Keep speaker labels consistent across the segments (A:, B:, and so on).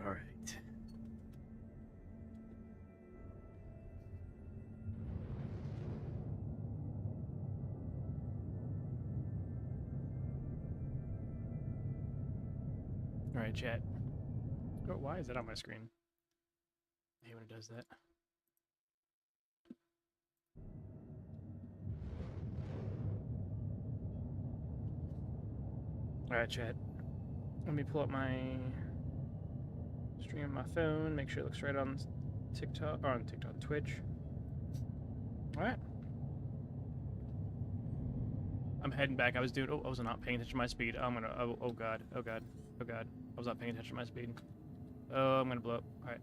A: Alright. Alright, chat. Oh, why is that on my screen? I hate when it does that. Alright, chat. Let me pull up my stream on my phone, make sure it looks right on TikTok, or on TikTok, Twitch. Alright. I'm heading back. I was not paying attention to my speed. Oh god. Oh god. Oh god. I was not paying attention to my speed. Oh, I'm gonna blow up. Alright.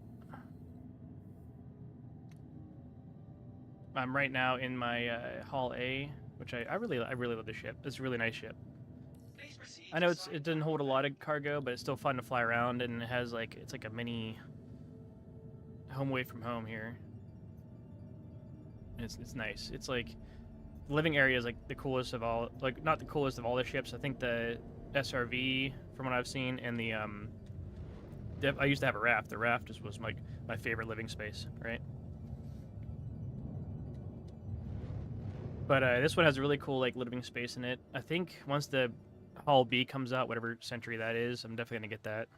A: I'm right now in my Hall A, which I really love this ship. It's a really nice ship. I know it doesn't hold a lot of cargo, but it's still fun to fly around, and it has like it's like a mini home away from home here. And it's nice. It's like the living area is like the coolest of all, like not the coolest of all the ships. I think the SRV, from what I've seen, and the I used to have a raft. The raft was my favorite living space, right? But this one has a really cool like living space in it. I think once the Hull B comes out, whatever century that is, I'm definitely gonna get that.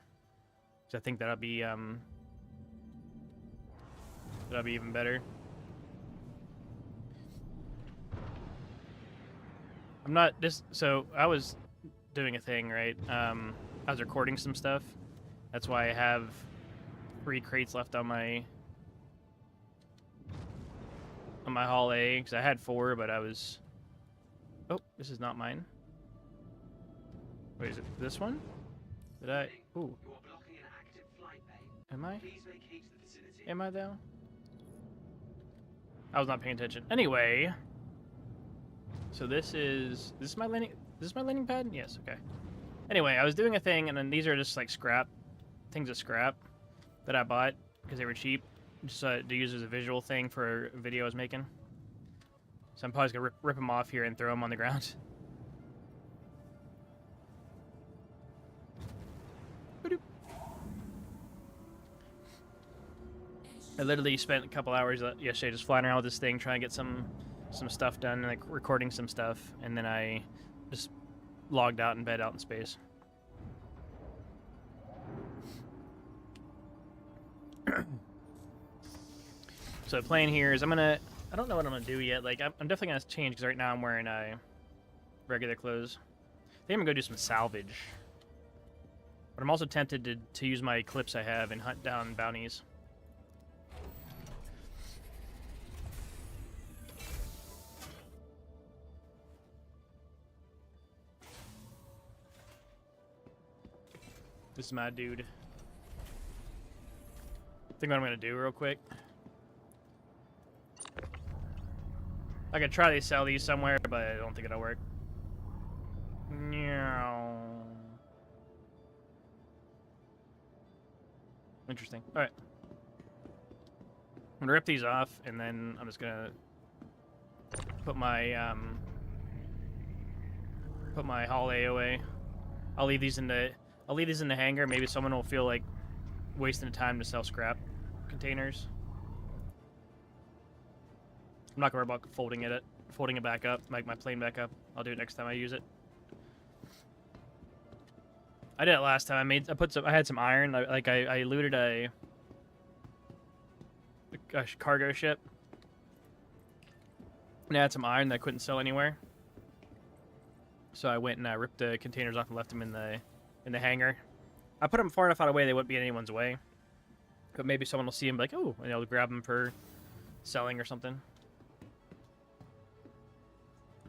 A: Cause I think that'll be even better. I'm not this. So I was doing a thing, right? I was recording some stuff. That's why I have 3 crates left on my Hall A, because I had 4, but I was. Oh, this is not mine. Wait, is it this one? Did I? Ooh. Am I? Am I though? I was not paying attention. Anyway. So this is my landing. This is my landing pad. Yes. Okay. Anyway, I was doing a thing, and then these are just like things of scrap that I bought because they were cheap, just to use as a visual thing for a video I was making. So I'm probably just gonna rip them off here and throw them on the ground. I literally spent a couple hours yesterday just flying around with this thing, trying to get some stuff done, like recording some stuff, and then I just logged out and bed out in space. So the plan here is I don't know what I'm gonna do yet. Like I'm definitely gonna change because right now I'm wearing regular clothes. I think I'm gonna go do some salvage, but I'm also tempted to use my clips I have and hunt down bounties. This is my dude. I think what I'm gonna do real quick. I could try to sell these somewhere, but I don't think it'll work. No. Interesting. All right. I'm gonna rip these off, and then I'm just gonna put my Hall A away. I'll leave these in the hangar. Maybe someone will feel like wasting the time to sell scrap containers. I'm not gonna worry about folding it back up, like my plane back up. I'll do it next time I use it. I did it last time. I had some iron. I looted a cargo ship, and I had some iron that I couldn't sell anywhere. So I went and I ripped the containers off and left them in the hangar. I put them far enough out of the way they wouldn't be in anyone's way. But maybe someone will see them, like, oh, and they'll grab them for selling or something.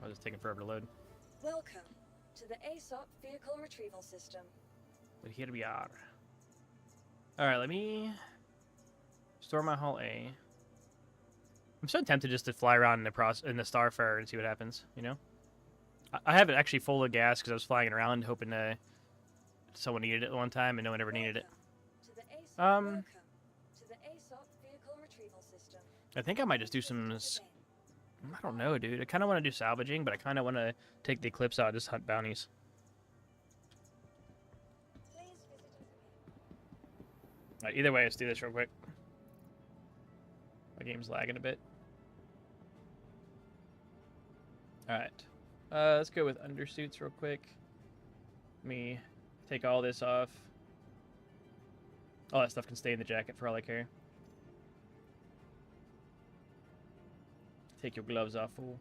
A: I was just taking forever to load.
B: Welcome to the ASOP vehicle retrieval system.
A: But here we are. All right, let me store my Hull A. I'm so tempted just to fly around in the Starfarer and see what happens. You know, I have it actually full of gas because I was flying around hoping someone needed it one time and no one ever needed it.
B: Welcome to the ASOP vehicle retrieval system.
A: I think I might just do some. I don't know, dude. I kind of want to do salvaging, but I kind of want to take the Eclipse out and just hunt bounties. Alright, either way, let's do this real quick. My game's lagging a bit. Alright. Let's go with undersuits real quick. Let me take all this off. All that stuff can stay in the jacket for all I care. Take your gloves off, fool.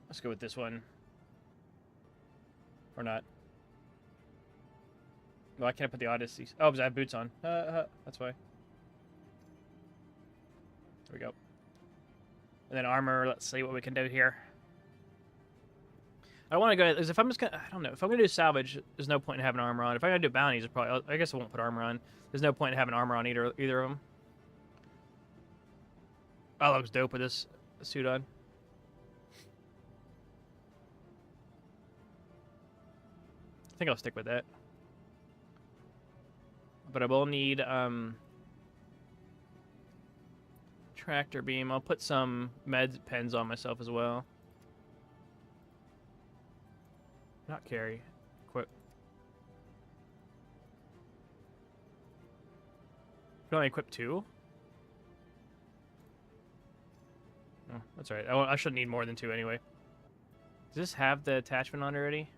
A: Let's go with this one. Or not. Why can't I put the Odyssey? Oh, because I have boots on. That's why. There we go. And then armor, let's see what we can do here. I want to go, because if I'm just going to, I don't know, if I'm going to do salvage, there's no point in having armor on. If I'm going to do bounties, I guess I won't put armor on. There's no point in having armor on either of them. Oh, that looks dope with this suit on. I think I'll stick with that. But I will need, tractor beam. I'll put some med pens on myself as well. Not carry. Equip. Can only equip 2? Oh, that's right. I should need more than 2 anyway. Does this have the attachment on already?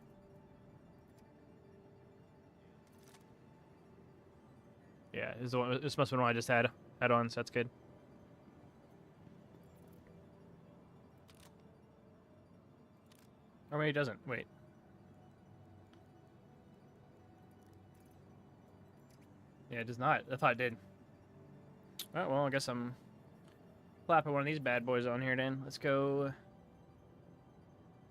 A: Yeah, this must have been one I just had on, so that's good. Or maybe it doesn't. Wait. Yeah, it does not. I thought it did. Oh, well, I guess I'm slapping one of these bad boys on here then. Let's go.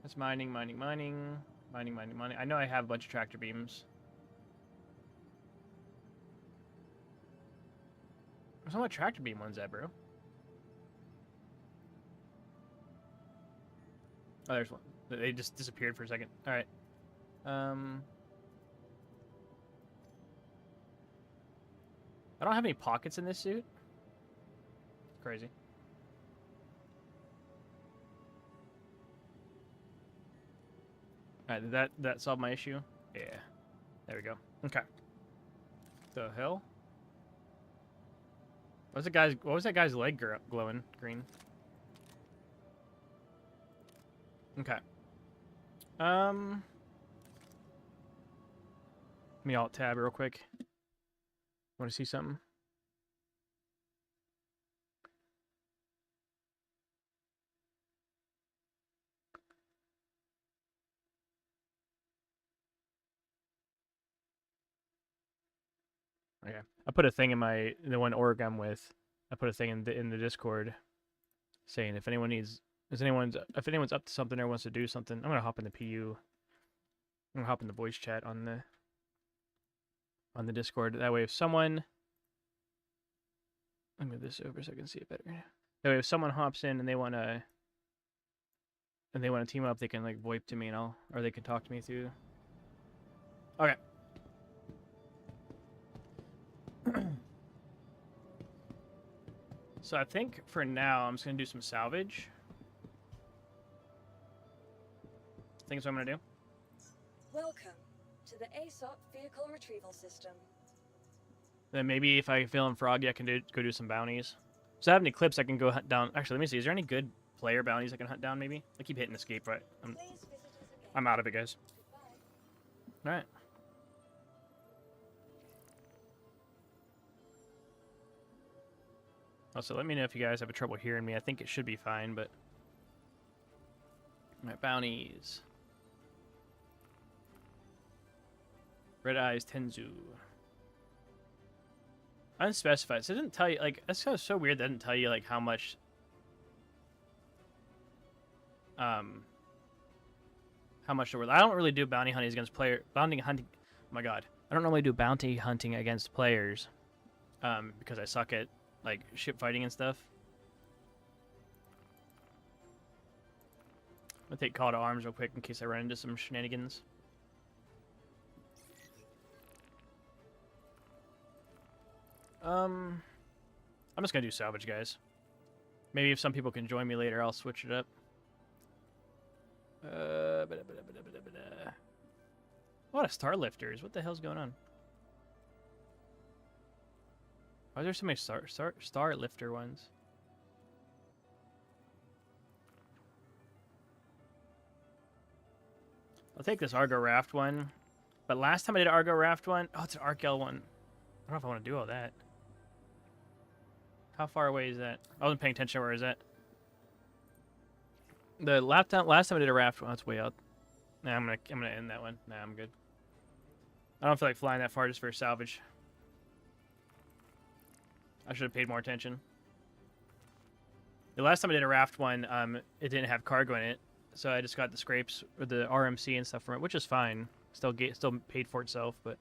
A: That's mining. I know I have a bunch of tractor beams. Where's all my tractor beam ones at, bro? Oh, there's one. They just disappeared for a second. All right. I don't have any pockets in this suit. Crazy. All right, did that solve my issue? Yeah. There we go. Okay. The hell? What was that guy's leg glowing green? Okay. Let me alt tab real quick. Want to see something? Okay. I put a thing in the one org I'm with. I put a thing in the Discord saying if anyone's up to something or wants to do something, I'm gonna hop in the PU. I'm gonna hop in the voice chat on the Discord. That way, if someone, let me move this over so I can see it better. That way, if someone hops in and they wanna team up, they can like VoIP to me or they can talk to me through. Okay. So I think for now I'm just gonna do some salvage. I think that's what I'm gonna do.
B: Welcome to the ASOP vehicle retrieval system.
A: Then maybe if I feel froggy, I can go do some bounties. So I have any clips I can go hunt down. Actually, let me see. Is there any good player bounties I can hunt down? Maybe I keep hitting escape. Right, I'm out of it, guys. All right. Also, let me know if you guys have trouble hearing me. I think it should be fine, but... Alright, bounties. Red Eyes Tenzu. Unspecified. So it didn't tell you, like, that's so weird that it didn't tell you, like, how much... How much there was. I don't really do bounty hunting against bounty hunting... Oh my god. I don't really do bounty hunting against players. Because I suck at like ship fighting and stuff. I'm gonna take call to arms real quick in case I run into some shenanigans. I'm just gonna do salvage, guys. Maybe if some people can join me later, I'll switch it up. A lot of star lifters. What the hell's going on? Why are there so many star lifter ones? I'll take this Argo Raft one. But last time I did an Argo Raft one, oh, it's an Arkel one. I don't know if I want to do all that. How far away is that? I wasn't paying attention. Where is that? The last time I did a raft one, that's way out. Nah, I'm gonna end that one. Nah, I'm good. I don't feel like flying that far just for a salvage. I should have paid more attention. The last time I did a raft one, it didn't have cargo in it, so I just got the scrapes or the RMC and stuff from it, which is fine. Still paid for itself, but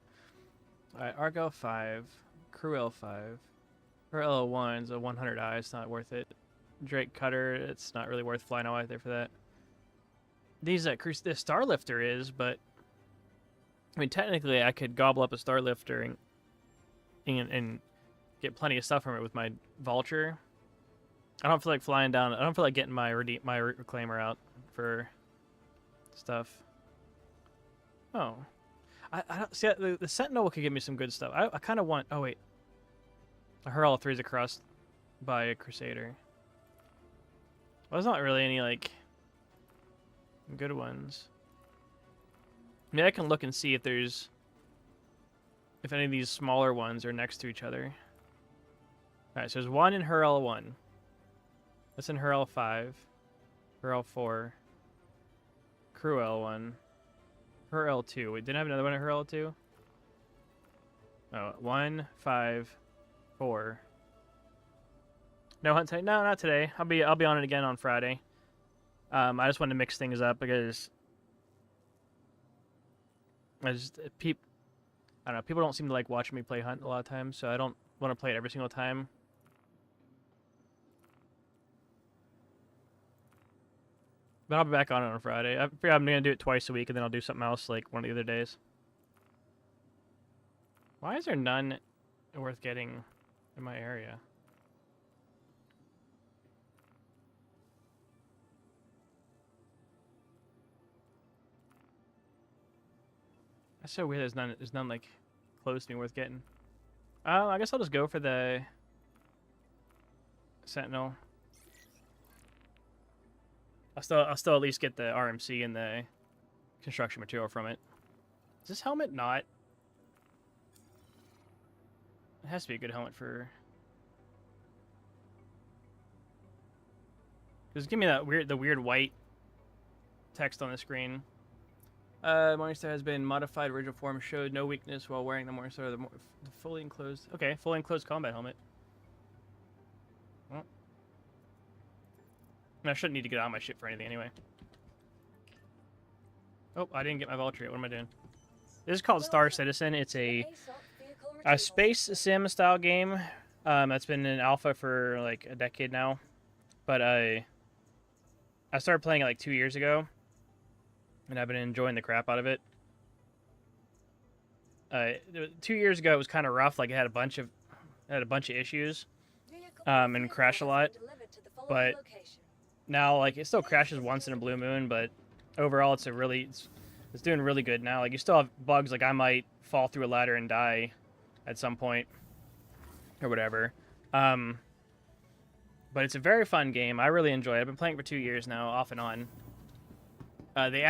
A: all right, Argo 5, Crew L5, or L1's a 100i. It's not worth it. Drake Cutter, it's not really worth flying out there for that. These the Starlifter is, but I mean technically I could gobble up a Starlifter and get plenty of stuff from it with my Vulture. I don't feel like flying down. I don't feel like getting my reclaimer out for stuff. Oh, I don't see the Sentinel could give me some good stuff. I kind of want. Oh wait, I heard all 3's across by a Crusader. Well, there's not really any like good ones. I mean, I can look and see if any of these smaller ones are next to each other. All right, so there's one in her L1. That's in her L5, her L4, Crew L1, her L2. Wait, didn't I have another one at her L2? Oh, 1, 5, 4. No hunt today? No, not today. I'll be on it again on Friday. I just wanted to mix things up because I don't know, people don't seem to like watching me play hunt a lot of times, so I don't want to play it every single time. But I'll be back on it on Friday. I figure I'm gonna do it twice a week, and then I'll do something else like one of the other days. Why is there none worth getting in my area? That's so weird. There's none like close to me worth getting. I guess I'll just go for the Sentinel. I'll still at least get the RMC and the construction material from it. Is this helmet not? It has to be a good helmet for. Just give me the weird white text on the screen. Morningstar has been modified. Original form showed no weakness while wearing the Morningstar. The fully enclosed. Okay, fully enclosed combat helmet. Well, I shouldn't need to get out of my ship for anything anyway. Oh, I didn't get my Vulture yet. What am I doing? This is called Star Citizen. It's a space sim style game. That's been in alpha for like a decade now. But I started playing it like 2 years ago. And I've been enjoying the crap out of it. 2 years ago, it was kind of rough. Like it had a bunch of issues, and crashed a lot. But now, like it still crashes once in a blue moon. But overall, it's doing really good now. Like you still have bugs. Like I might fall through a ladder and die at some point, or whatever. But it's a very fun game. I really enjoy it. I've been playing it for 2 years now, off and on. They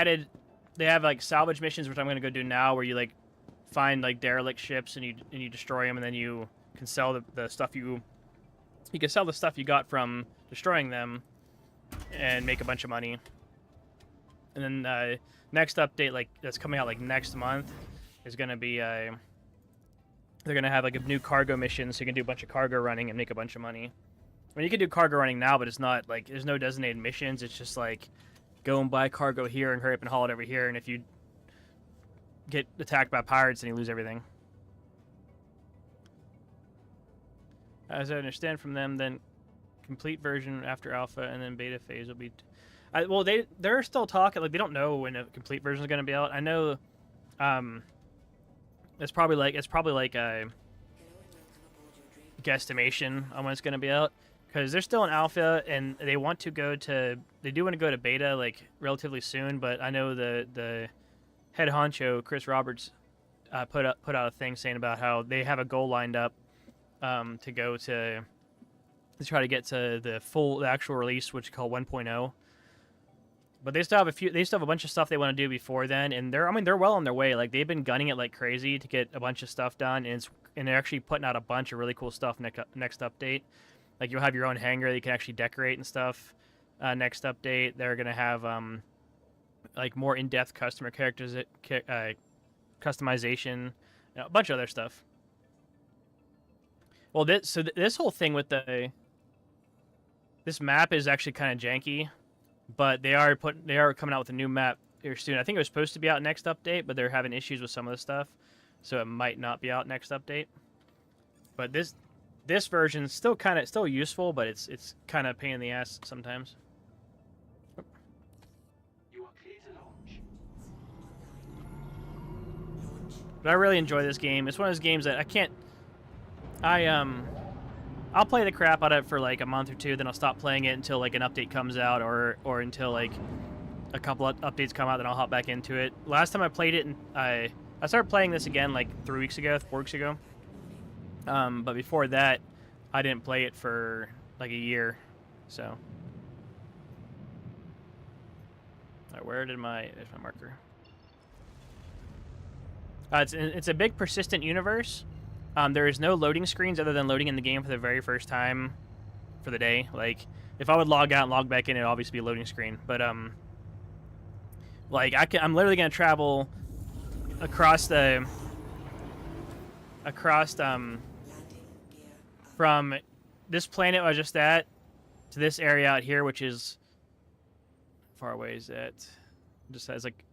A: have like salvage missions, which I'm gonna go do now, where you like find like derelict ships and you destroy them, and then you can sell the stuff you can sell the stuff you got from destroying them, and make a bunch of money. And then next update, like that's coming out like next month, is gonna be they're gonna have like a new cargo mission, so you can do a bunch of cargo running and make a bunch of money. I mean, you can do cargo running now, but it's not like there's no designated missions. It's just like go and buy cargo here and hurry up and haul it over here, and if you get attacked by pirates, then you lose everything. As I understand from them, then complete version after alpha, and then beta phase will be. Well, they're still talking. Like they don't know when a complete version is going to be out. I know. It's probably like a guesstimation on when it's going to be out. Because they're still in alpha, and they do want to go to beta like relatively soon. But I know the head honcho Chris Roberts put out a thing saying about how they have a goal lined up to go to try to get to the actual release, which is called 1.0. But they still have a bunch of stuff they want to do before then, and they're well on their way. Like they've been gunning it like crazy to get a bunch of stuff done, and they're actually putting out a bunch of really cool stuff next update. Like you'll have your own hangar that you can actually decorate and stuff. Next update, they're gonna have like more in-depth customer characters, customization, a bunch of other stuff. Well, this whole thing with this map is actually kind of janky, but they are coming out with a new map here soon. I think it was supposed to be out next update, but they're having issues with some of the stuff, so it might not be out next update. But this version is still useful, but it's kind of a pain in the ass sometimes. But I really enjoy this game. It's one of those games that I'll play the crap out of it for like a month or two, then I'll stop playing it until like an update comes out or until like a couple of updates come out, then I'll hop back into it. Last time I played it, and I started playing this again like 4 weeks ago. But before that, I didn't play it for like a year. So, all right, there's my marker. It's a big persistent universe. There is no loading screens other than loading in the game for the very first time for the day. Like, if I would log out and log back in, it'd obviously be a loading screen. But, like, I'm literally going to travel from this planet I was just at to this area out here, which is, how far away is that? Just has like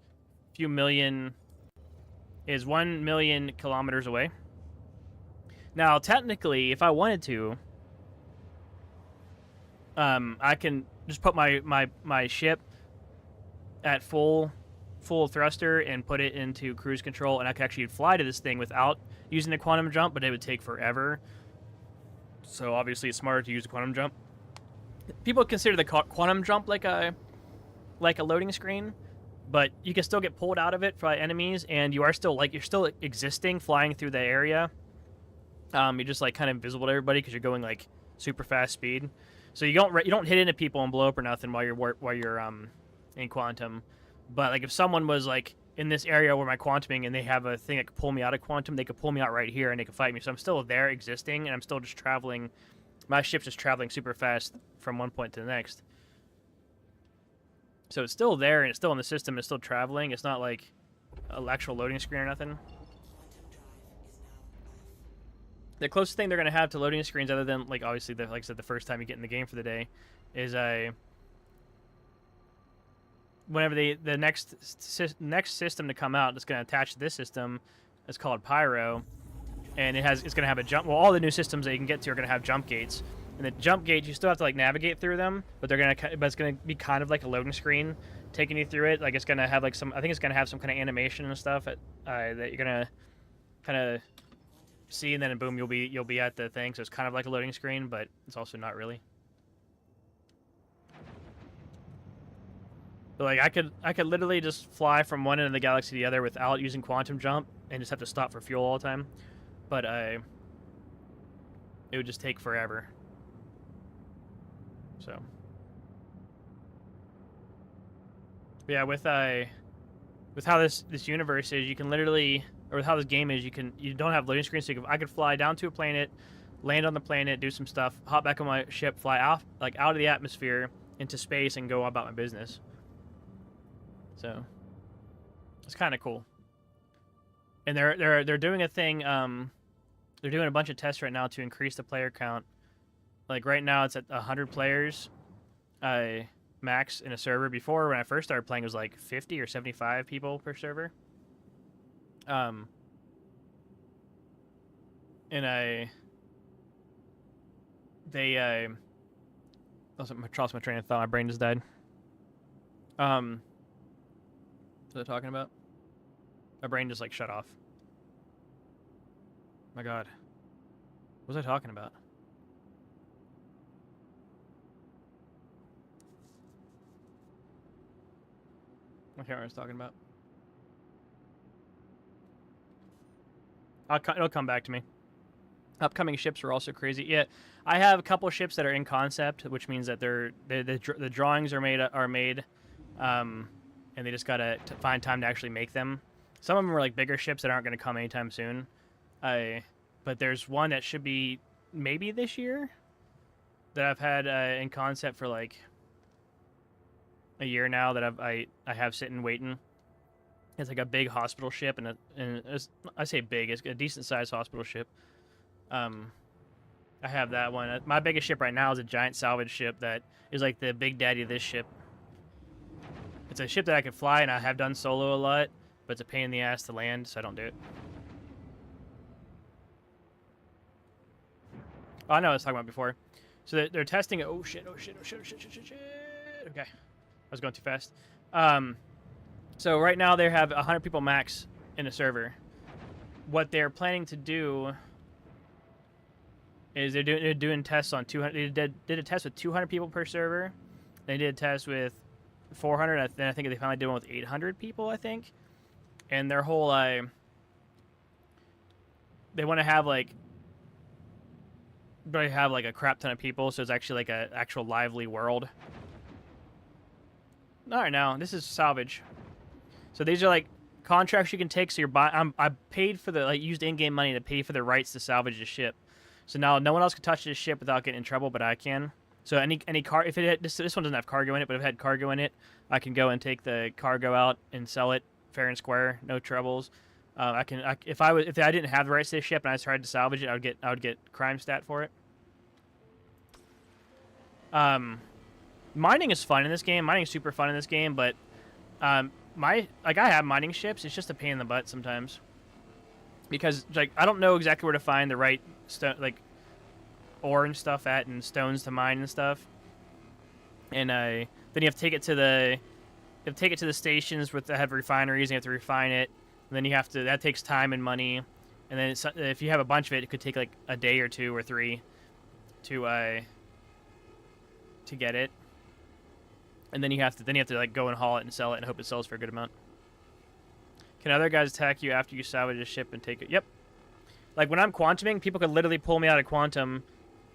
A: a few million, is 1 million kilometers away. Now, technically, if I wanted to, I can just put my ship at full thruster and put it into cruise control, and I could actually fly to this thing without using the quantum jump, but it would take forever. So obviously, it's smarter to use the quantum jump. People consider the quantum jump like a loading screen, but you can still get pulled out of it by enemies, and you're still existing, flying through the area. You're just like kind of invisible to everybody because you're going like super fast speed. So you don't hit into people and blow up or nothing while you're in quantum. But like if someone was like in this area where my quantuming and they have a thing that could pull me out of quantum, they could pull me out right here and they could fight me. So I'm still there existing, and I'm still just traveling. My ship's just traveling super fast from one point to the next. So it's still there and it's still in the system. It's still traveling. It's not like an actual loading screen or nothing. The closest thing they're going to have to loading screens, other than, like, obviously, like I said, the first time you get in the game for the day, is whenever the next system to come out that's going to attach to this system is called Pyro, and it's going to have a jump. Well, all the new systems that you can get to are going to have jump gates, and the jump gates you still have to like navigate through them, but it's going to be kind of like a loading screen, taking you through it. Like it's going to have like I think it's going to have some kind of animation and stuff that you're going to kind of see, and then boom, you'll be at the thing. So it's kind of like a loading screen, but it's also not really. But like I could literally just fly from one end of the galaxy to the other without using quantum jump, and just have to stop for fuel all the time. But it would just take forever. So yeah, with how this universe is, you can literally, or with how this game is, you don't have loading screens. So I could fly down to a planet, land on the planet, do some stuff, hop back on my ship, fly out of the atmosphere into space, and go about my business. So it's kind of cool. And they're doing a thing. They're doing a bunch of tests right now to increase the player count. Like right now, it's at 100 players, max in a server. Before, when I first started playing, it was like 50 or 75 people per server. And I lost my train of thought. My brain just died. What was I talking about? My brain just like shut off. My God. What was I talking about? I can't remember what I was talking about. It'll come back to me. Upcoming ships are also crazy. Yeah, I have a couple ships that are in concept, which means that the drawings are made, and they just gotta find time to actually make them. Some of them are like bigger ships that aren't going to come anytime soon. But there's one that should be maybe this year that I've had in concept for like a year now that I have sitting waiting. It's like a big hospital ship, and I say big, it's a decent sized hospital ship. I have that one. My biggest ship right now is a giant salvage ship that is like the big daddy of this ship. It's a ship that I can fly, and I have done solo a lot, but it's a pain in the ass to land, so I don't do it. Oh, I know what I was talking about before. So they're testing it. Oh shit! Oh shit! Oh shit! Oh shit! Shit! Shit! Shit! Okay, I was going too fast. So right now they have 100 people max in a server. What they're planning to do is they're doing tests on 200. They did a test with 200 people per server. They did a test with 400. And then I think they finally did one with 800 people. I think, and their whole they want to have like. They have like a crap ton of people, so it's actually like an actual lively world. All right, now this is salvage. So these are like contracts you can take. So you're buying. I paid for the used in-game money to pay for the rights to salvage the ship. So now no one else can touch this ship without getting in trouble, but I can. So any car, if it had, this one doesn't have cargo in it, but if it had cargo in it, I can go and take the cargo out and sell it fair and square, no troubles. If I didn't have the rights to this ship and I tried to salvage it, I would get crime stat for it. Mining is fun in this game. Mining is super fun in this game, but I have mining ships. It's just a pain in the butt sometimes because like I don't know exactly where to find the right ore and stuff at and stones to mine and stuff. And then you have to take it to the stations that have refineries. And you have to refine it. And then that takes time and money. And then if you have a bunch of it, it could take like a day or 2 or 3 to get it. And then you have to like go and haul it and sell it and hope it sells for a good amount. Can other guys attack you after you salvage a ship and take it? Yep. Like when I'm quantuming, people could literally pull me out of quantum,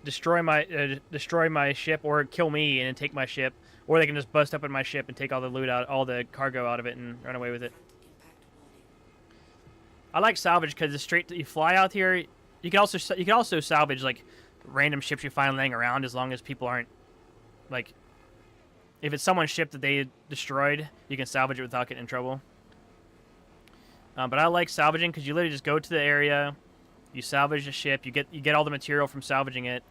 A: destroy my ship, or kill me and then take my ship, or they can just bust up in my ship and take all the loot out, all the cargo out of it, and run away with it. I like salvage because it's straight. You fly out here. You can also salvage like random ships you find laying around as long as people aren't like. If it's someone's ship that they destroyed, you can salvage it without getting in trouble. But I like salvaging because you literally just go to the area, you salvage the ship, you get all the material from salvaging it,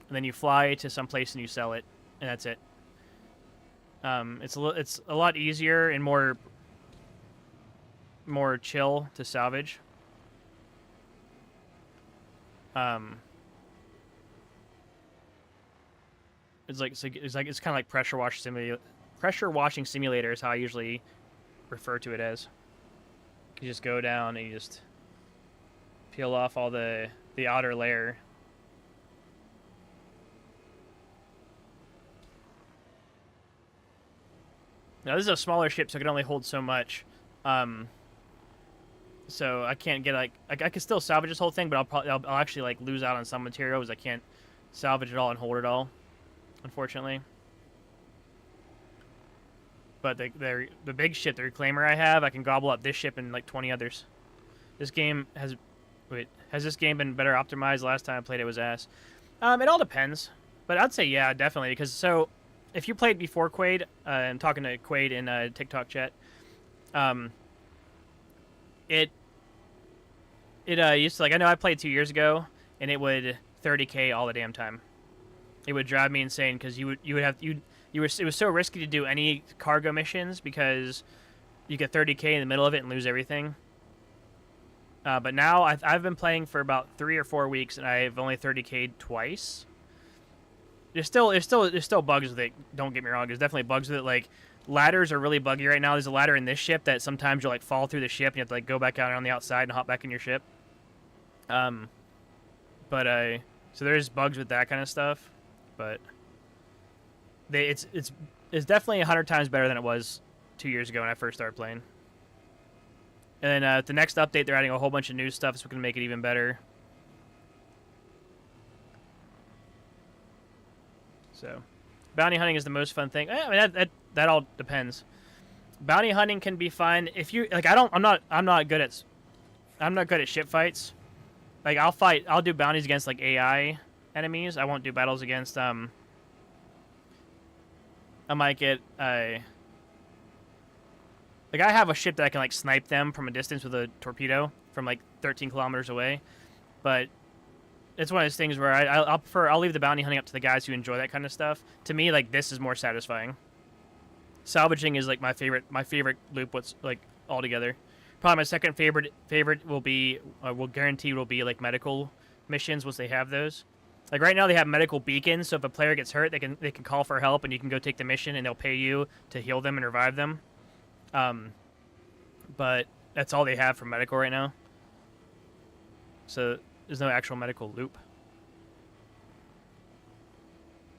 A: and then you fly to some place and you sell it, and that's it. It's a lot easier and more chill to salvage. It's kind of like pressure washing simulator is how I usually refer to it as. You just go down and you just peel off all the outer layer. Now this is a smaller ship, so it can only hold so much. So I can't get I can still salvage this whole thing, but I'll actually like lose out on some materials. I can't salvage it all and hold it all, unfortunately. But the big ship, the reclaimer I have, I can gobble up this ship and like 20 others. This game has this game been better optimized? Last time I played it was ass. It all depends, but I'd say yeah, definitely, because so if you played before Quaid, I'm talking to Quaid in TikTok chat. It used to, like, I know I played 2 years ago, and it would 30k all the damn time. It would drive me insane because it was so risky to do any cargo missions because you get 30k in the middle of it and lose everything. But now I've been playing for about 3 or 4 weeks, and I've only 30k'd twice. There's still bugs with it. Don't get me wrong. There's definitely bugs with it. Like, ladders are really buggy right now. There's a ladder in this ship that sometimes you'll like fall through the ship and you have to like go back out on the outside and hop back in your ship. So there's bugs with that kind of stuff, but it's definitely 100 times better than it was 2 years ago when I first started playing. And then the next update, they're adding a whole bunch of new stuff, so we can make it even better. So, bounty hunting is the most fun thing. I mean, that all depends. Bounty hunting can be fun if you like. I'm not good at ship fights. Like I'll do bounties against like AI enemies. I won't do battles against I might get like I have a ship that I can like snipe them from a distance with a torpedo from like 13 kilometers away, but it's one of those things where I'll leave the bounty hunting up to the guys who enjoy that kind of stuff. To me, like this is more satisfying. Salvaging is like my favorite loop. What's like altogether. Probably my second favorite will be will guarantee will be like medical missions once they have those. Like right now they have medical beacons, so if a player gets hurt, they can call for help and you can go take the mission and they'll pay you to heal them and revive them. But that's all they have for medical right now. So there's no actual medical loop.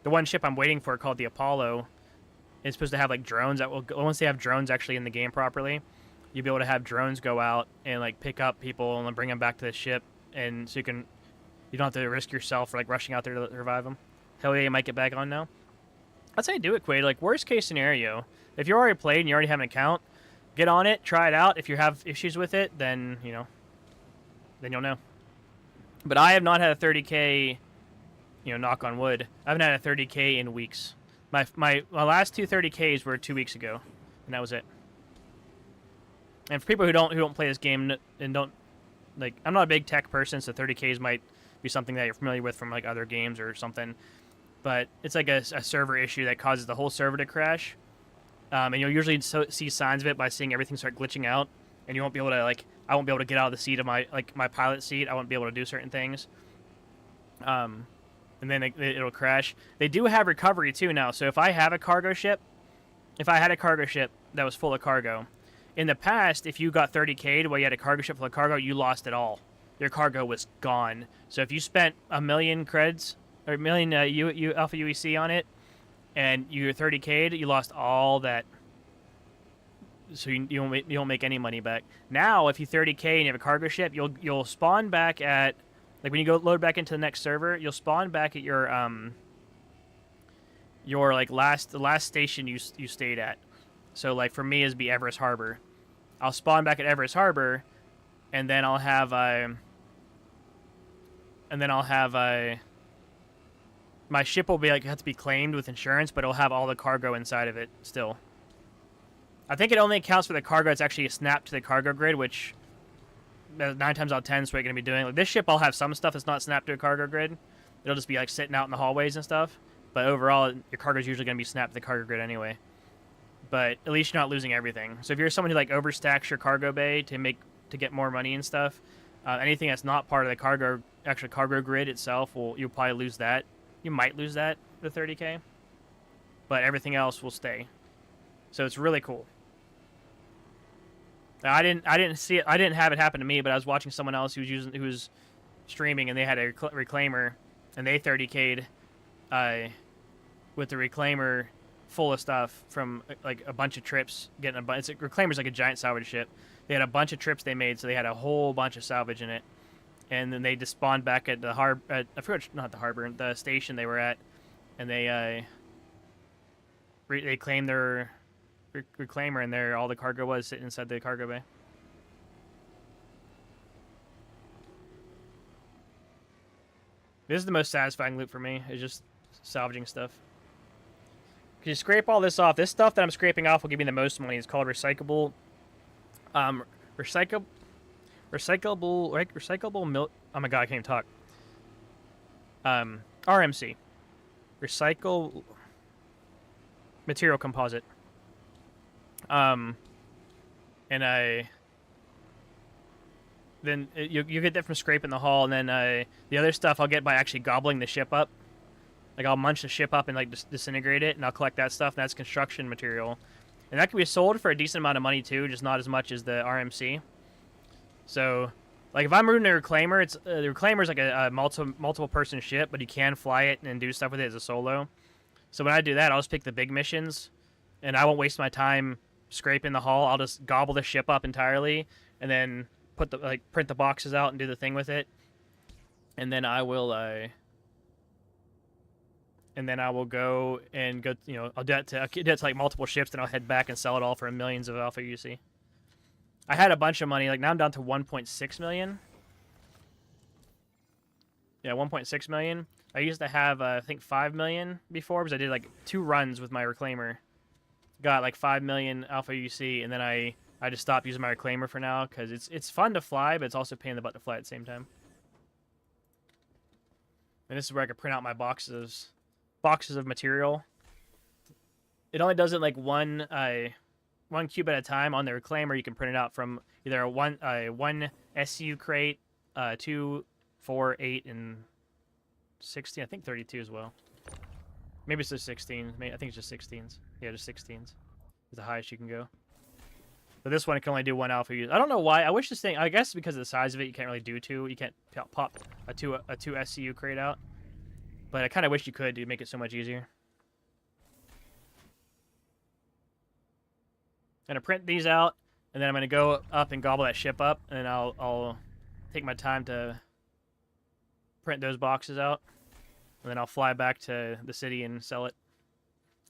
A: The one ship I'm waiting for called the Apollo is supposed to have like drones that will go, once they have drones actually in the game properly, you'll be able to have drones go out and like pick up people and then bring them back to the ship, and so you don't have to risk yourself for like rushing out there to revive them. Hell yeah, you might get back on now. That's how you do it, Quaid. Like worst case scenario, if you're already played and you already have an account, get on it, try it out. If you have issues with it, then then you'll know. But I have not had a 30K, knock on wood. I haven't had a 30K in weeks. My last two 30Ks were 2 weeks ago, and that was it. And for people who don't play this game and don't like, I'm not a big tech person, so 30Ks might be something that you're familiar with from like other games or something. But it's like a server issue that causes the whole server to crash, and you'll usually see signs of it by seeing everything start glitching out, and you won't be able to I won't be able to get out of the seat of my pilot seat. I won't be able to do certain things. And then it'll crash. They do have recovery too now. So if I have a cargo ship, if I had a cargo ship that was full of cargo, in the past, if you got 30K'd while you had a cargo ship full of cargo, you lost it all. Your cargo was gone. So if you spent 1 million creds or 1 million Alpha UEC on it, and you were 30K'd, you lost all that. So you won't make any money back. Now, if you 30K and you have a cargo ship, you'll spawn back at, like when you go load back into the next server, you'll spawn back at your like the last station you stayed at. So like for me, it'd be Everest Harbor. I'll spawn back at Everest Harbor, and then I'll have my ship will be like have to be claimed with insurance, but it'll have all the cargo inside of it still. I think it only accounts for the cargo that's actually snapped to the cargo grid, which 9 times out of 10 is what you're going to be doing. Like this ship, I'll have some stuff that's not snapped to a cargo grid. It'll just be like sitting out in the hallways and stuff. But overall, your cargo is usually going to be snapped to the cargo grid anyway. But at least you're not losing everything. So if you're someone who like overstacks your cargo bay to get more money and stuff, anything that's not part of the actual cargo grid itself, you'll probably lose that. You might lose that, the 30K. But everything else will stay. So it's really cool. I didn't see it. I didn't have it happen to me, but I was watching someone else who was streaming, and they had a reclaimer, and they 30K'd with the reclaimer full of stuff from like a bunch of trips. Reclaimer's like a giant salvage ship. They had a bunch of trips they made, so they had a whole bunch of salvage in it, and then they just spawned back at the harbor. I forgot, not the harbor, the station they were at, and they claimed their reclaimer, and there all the cargo was sitting inside the cargo bay. This is the most satisfying loop for me, is just salvaging stuff. Because you scrape all this off. This stuff that I'm scraping off will give me the most money. It's called recyclable milk. Oh my god, I can't even talk. RMC. Recycle material composite. And then you get that from scraping the hull, and then the other stuff I'll get by actually gobbling the ship up. Like I'll munch the ship up and like disintegrate it, and I'll collect that stuff. And that's construction material, and that can be sold for a decent amount of money too, just not as much as the RMC. So, like if I'm rooting a reclaimer, the reclaimer is like a multiple person ship, but you can fly it and do stuff with it as a solo. So when I do that, I'll just pick the big missions, and I won't waste my time scraping the hull, I'll just gobble the ship up entirely, and then put the print the boxes out and do the thing with it, and then I will go you know, I'll do it to like multiple ships, then I'll head back and sell it all for millions of alpha UC. I had a bunch of money, like now I'm down to 1.6 million. Yeah, 1.6 million. I used to have I think 5 million before because I did like 2 runs with my reclaimer. Got like 5 million alpha UC, and then I just stopped using my reclaimer for now because it's fun to fly, but it's also a pain in the butt to fly at the same time. And this is where I can print out my boxes of material. It only does it like one cube at a time on the reclaimer. You can print it out from either one SU crate, 2, 4, 8, and 16. I think 32 as well. Maybe it's just 16. I think it's just 16s. Yeah, just 16s is the highest you can go. But this one can only do 1 alpha use. I don't know why. I wish this thing. I guess because of the size of it, you can't really do 2. You can't pop a 2 SCU crate out. But I kind of wish you could to make it so much easier. I'm gonna print these out, and then I'm gonna go up and gobble that ship up, and then I'll take my time to print those boxes out, and then I'll fly back to the city and sell it.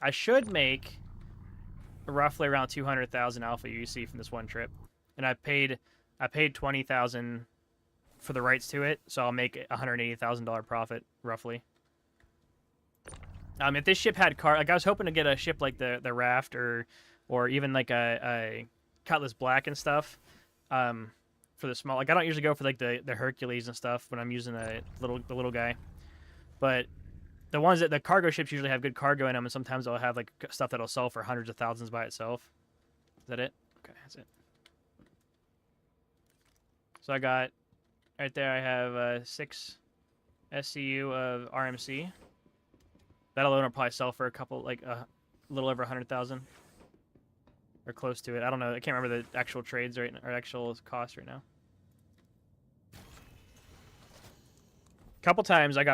A: I should make roughly around 200,000 alpha UC from this one trip, and I paid 20,000 for the rights to it, so I'll make $180,000 profit roughly. If this ship had like I was hoping to get a ship like the Raft or even like a Cutlass Black and stuff, for the small. Like I don't usually go for like the Hercules and stuff when I'm using the little guy, but the ones that the cargo ships usually have good cargo in them, and sometimes they'll have like stuff that'll sell for hundreds of thousands by itself. Is that it? Okay, that's it. So I got right there. I have 6 SCU of RMC. That alone will probably sell for a couple, like a little over 100,000 or close to it. I don't know. I can't remember the actual trades right now, or actual cost right now. A couple times I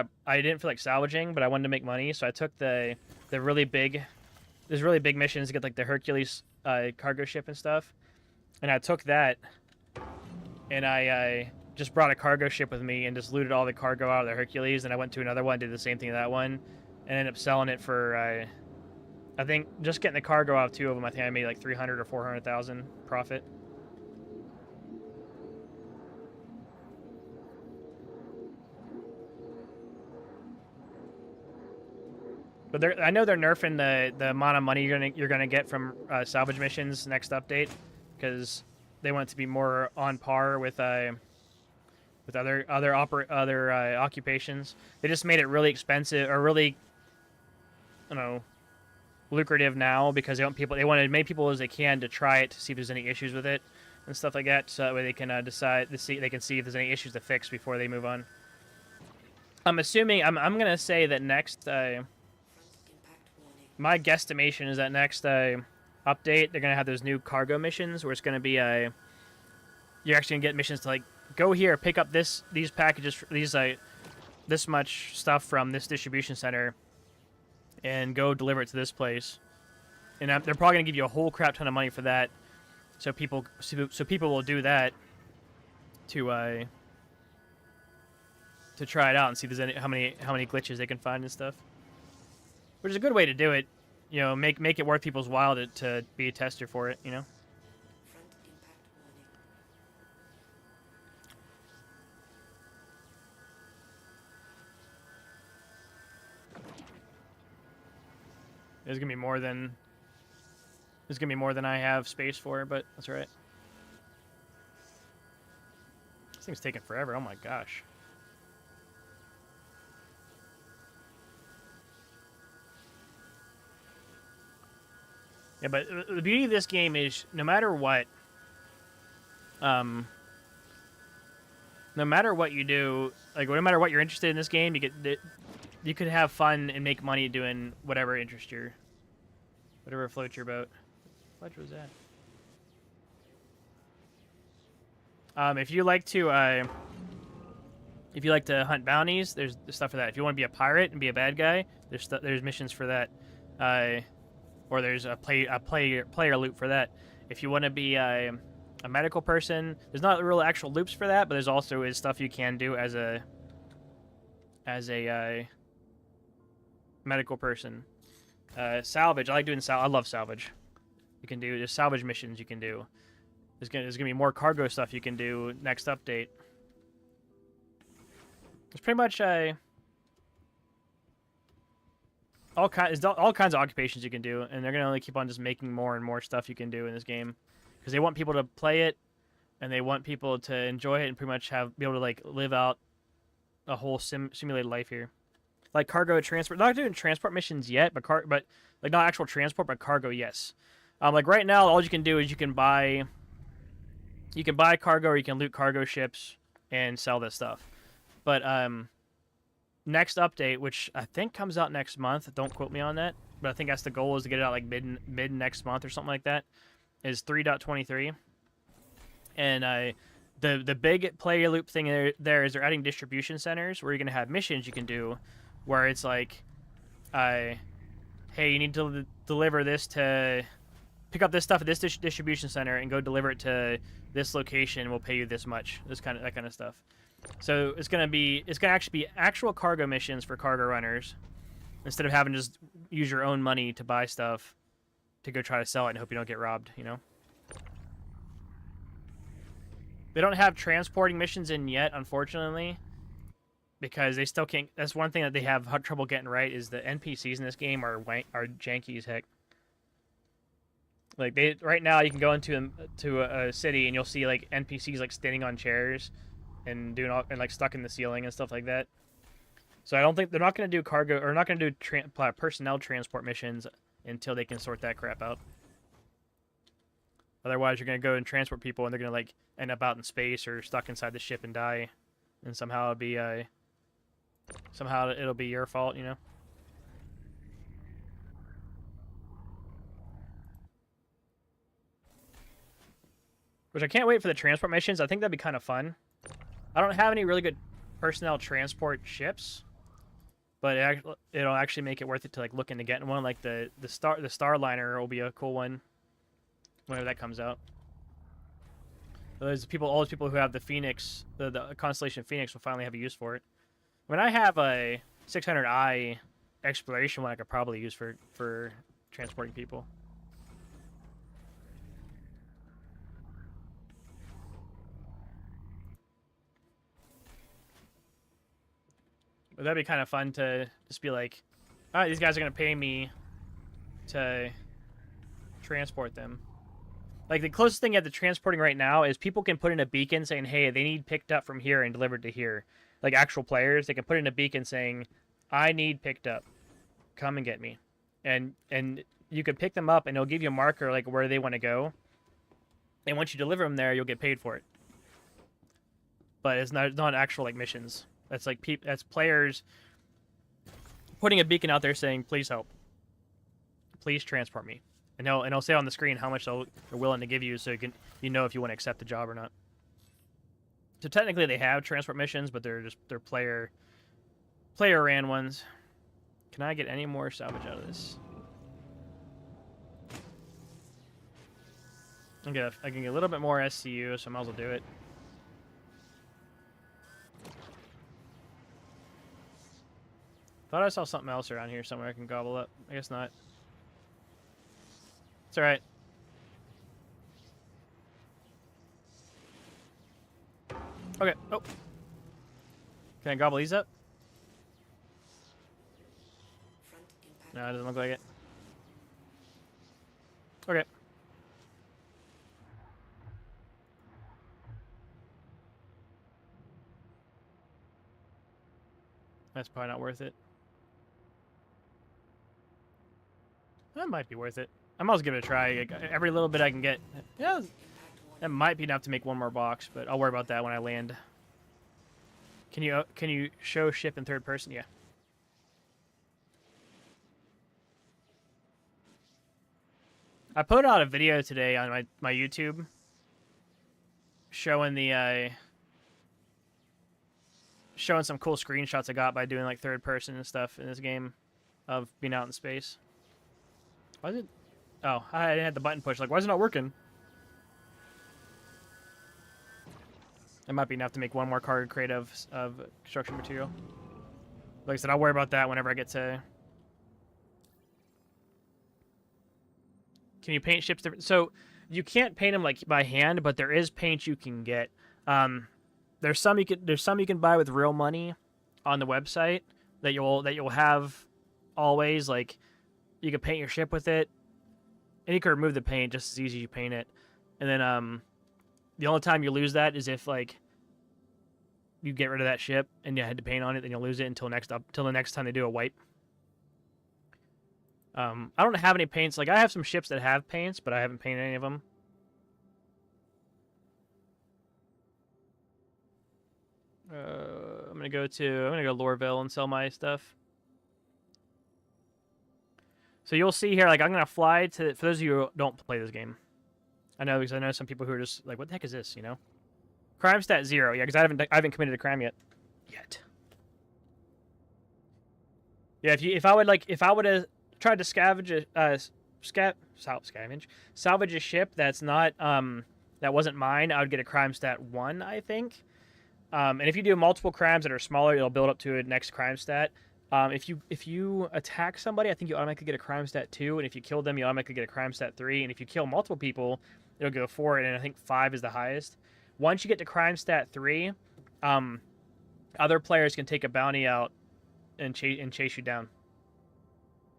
A: didn't feel like salvaging, but I wanted to make money, so I took there's really big missions to get like the Hercules cargo ship and stuff, and I took that, and I just brought a cargo ship with me and just looted all the cargo out of the Hercules, and I went to another one, did the same thing to that one, and ended up selling it for I think just getting the cargo out of 2 of them, I think I made like 300 or 400,000 profit. But I know they're nerfing the amount of money you're gonna get from salvage missions next update, because they want it to be more on par with other occupations. They just made it really expensive, or really, I don't know, lucrative now, because they want as many people as they can to try it to see if there's any issues with it and stuff like that, so that way they can they can see if there's any issues to fix before they move on. I'm assuming I'm gonna say that next. My guesstimation is that next update, they're going to have those new cargo missions where it's going to be you're actually going to get missions to like, go here, pick up these packages, this much stuff from this distribution center, and go deliver it to this place. And they're probably going to give you a whole crap ton of money for that, so people will do that to try it out and see if there's how many glitches they can find and stuff. Which is a good way to do it, you know, make it worth people's while to be a tester for it, you know. There's gonna be more than I have space for, but that's all right. This thing's taking forever. Oh my gosh. Yeah, but the beauty of this game is no matter what you do, like no matter what you're interested in this game, you could have fun and make money doing whatever floats your boat. What was that? If you like to hunt bounties, there's stuff for that. If you want to be a pirate and be a bad guy, there's missions for that. or there's a player loop for that. If you want to be a medical person, there's not real actual loops for that, but there's also is stuff you can do as a medical person. Salvage, I like doing I love salvage. You can do there's salvage missions you can do. There's gonna be more cargo stuff you can do next update. There's pretty much all kinds of occupations you can do, and they're gonna only keep on just making more and more stuff you can do in this game, because they want people to play it, and they want people to enjoy it and pretty much be able to like live out a whole simulated life here. Like cargo transport, not doing transport missions yet, but like not actual transport, but cargo, yes. Like right now, all you can do is you can buy cargo, or you can loot cargo ships and sell this stuff. But next update, which I think comes out next month, don't quote me on that, but I think that's the goal, is to get it out like mid next month or something like that, is 3.23. And the big player loop thing there is they're adding distribution centers where you're gonna have missions you can do, where it's like, hey, you need to deliver this to pick up this stuff at this distribution center and go deliver it to this location. We'll pay you this much. That kind of stuff. So it's gonna actually be actual cargo missions for cargo runners, instead of having to just use your own money to buy stuff to go try to sell it and hope you don't get robbed. You know. They don't have transporting missions in yet, unfortunately, because they still can't. That's one thing that they have trouble getting right, is the NPCs in this game are janky as heck. Like right now, you can go into a city and you'll see like NPCs like standing on chairs and like stuck in the ceiling and stuff like that. So I don't think they're not going to do cargo, or not going to do personnel transport missions until they can sort that crap out. Otherwise, you're going to go and transport people, and they're going to like end up out in space or stuck inside the ship and die, and somehow it'll be your fault, you know. Which I can't wait for the transport missions. I think that'd be kind of fun. I don't have any really good personnel transport ships, but it'll actually make it worth it to like look into getting one. Like the Starliner will be a cool one whenever that comes out. All those people who have the Phoenix, the Constellation Phoenix, will finally have a use for it. When I have a 600i exploration one, I could probably use for transporting people. But that'd be kind of fun to just be like, all right, these guys are going to pay me to transport them. Like, the closest thing you have to transporting right now is people can put in a beacon saying, hey, they need picked up from here and delivered to here. Like, actual players, they can put in a beacon saying, I need picked up. Come and get me. And you can pick them up, and it'll give you a marker, like, where they want to go. And once you deliver them there, you'll get paid for it. But it's not actual, like, missions. That's like that's players putting a beacon out there saying, "Please help, please transport me," and they'll say on the screen how much they're willing to give you, so you know if you want to accept the job or not. So technically, they have transport missions, but they're player ran ones. Can I get any more salvage out of this? I can get a little bit more SCU, so I might as well do it. Thought I saw something else around here somewhere I can gobble up. I guess not. It's alright. Okay. Oh. Can I gobble these up? No, it doesn't look like it. Okay. That's probably not worth it. That might be worth it. I might as well give it a try. Every little bit I can get. Yeah, that might be enough to make one more box, but I'll worry about that when I land. Can you show ship in third person? Yeah. I put out a video today on my YouTube showing showing some cool screenshots I got by doing like third person and stuff in this game of being out in space. Why is it? Oh, I didn't have the button pushed. Like, why is it not working? It might be enough to make one more cargo crate of construction material. Like I said, I'll worry about that whenever I get to... Can you paint ships different? So, you can't paint them like by hand, but there is paint you can get. There's some you can buy with real money on the website that you'll have always. Like, you can paint your ship with it, and you can remove the paint just as easy as you paint it. And then the only time you lose that is if like you get rid of that ship and you had to paint on it, then you'll lose it until the next time they do a wipe. I don't have any paints. Like, I have some ships that have paints, but I haven't painted any of them. I'm gonna go Lorville and sell my stuff. So you'll see here, like, I'm gonna fly to. For those of you who don't play this game, I know, because I know some people who are just like, "What the heck is this?" You know, crime stat 0. Yeah, because I haven't committed a crime yet. Yeah, if I would have tried to salvage a ship that's not that wasn't mine, I would get a crime stat 1, I think. And if you do multiple crimes that are smaller, it'll build up to a next crime stat. If you attack somebody, I think you automatically get a crime stat 2, and if you kill them, you automatically get a crime stat 3, and if you kill multiple people, it'll go 4, and I think 5 is the highest. Once you get to crime stat 3, other players can take a bounty out and chase you down.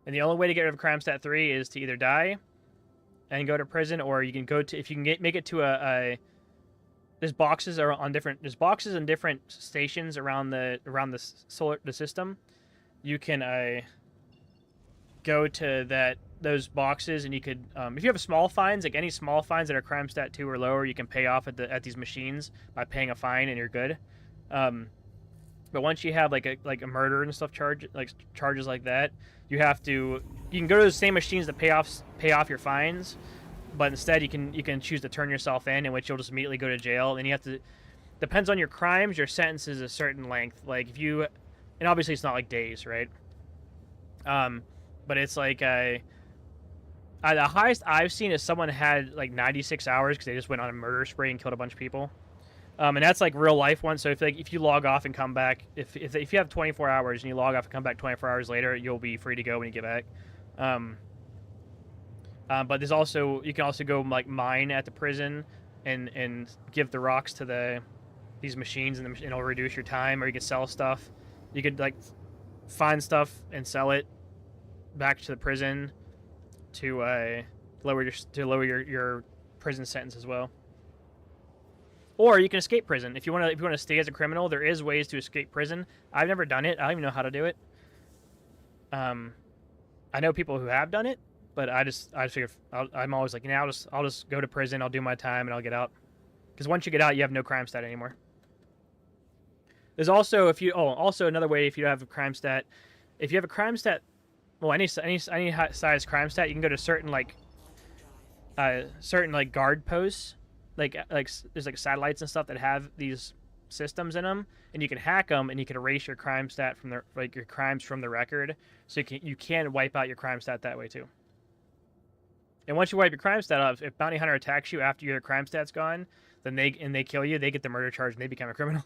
A: And the only way to get rid of crime stat 3 is to either die and go to prison, or you can go to, if you can make it to there's boxes in different stations around the system. You can go to those boxes, and you could if you have small fines, like any small fines that are crime stat 2 or lower, you can pay off at these machines by paying a fine, and you're good. But once you have like a murder and stuff charges like that, you can go to the same machines that pay off your fines. But instead, you can choose to turn yourself in which you'll just immediately go to jail. And you have to, depends on your crimes, your sentence is a certain length. Like and obviously it's not like days, right? But it's like the highest I've seen is someone had like 96 hours because they just went on a murder spree and killed a bunch of people. And that's like real life one. So if you log off and come back, if you have 24 hours and you log off and come back 24 hours later, you'll be free to go when you get back. But there's also, you can also go like mine at the prison and give the rocks to these machines, and it'll reduce your time. Or you can sell stuff. You could like find stuff and sell it back to the prison to lower your prison sentence as well. Or you can escape prison if you want to stay as a criminal. There is ways to escape prison. I've never done it. I don't even know how to do it. I know people who have done it. But I just figure I'm always like, I'll just go to prison, I'll do my time, and I'll get out. Because once you get out, you have no crime stat anymore. There's also also another way if you have a crime stat. If you have a crime stat, well, any size crime stat, you can go to certain guard posts, like there's like satellites and stuff that have these systems in them, and you can hack them, and you can erase your crime stat from your crimes from the record. So you can wipe out your crime stat that way too. And once you wipe your crime stat off, if bounty hunter attacks you after your crime stat's gone, then they kill you, they get the murder charge and they become a criminal.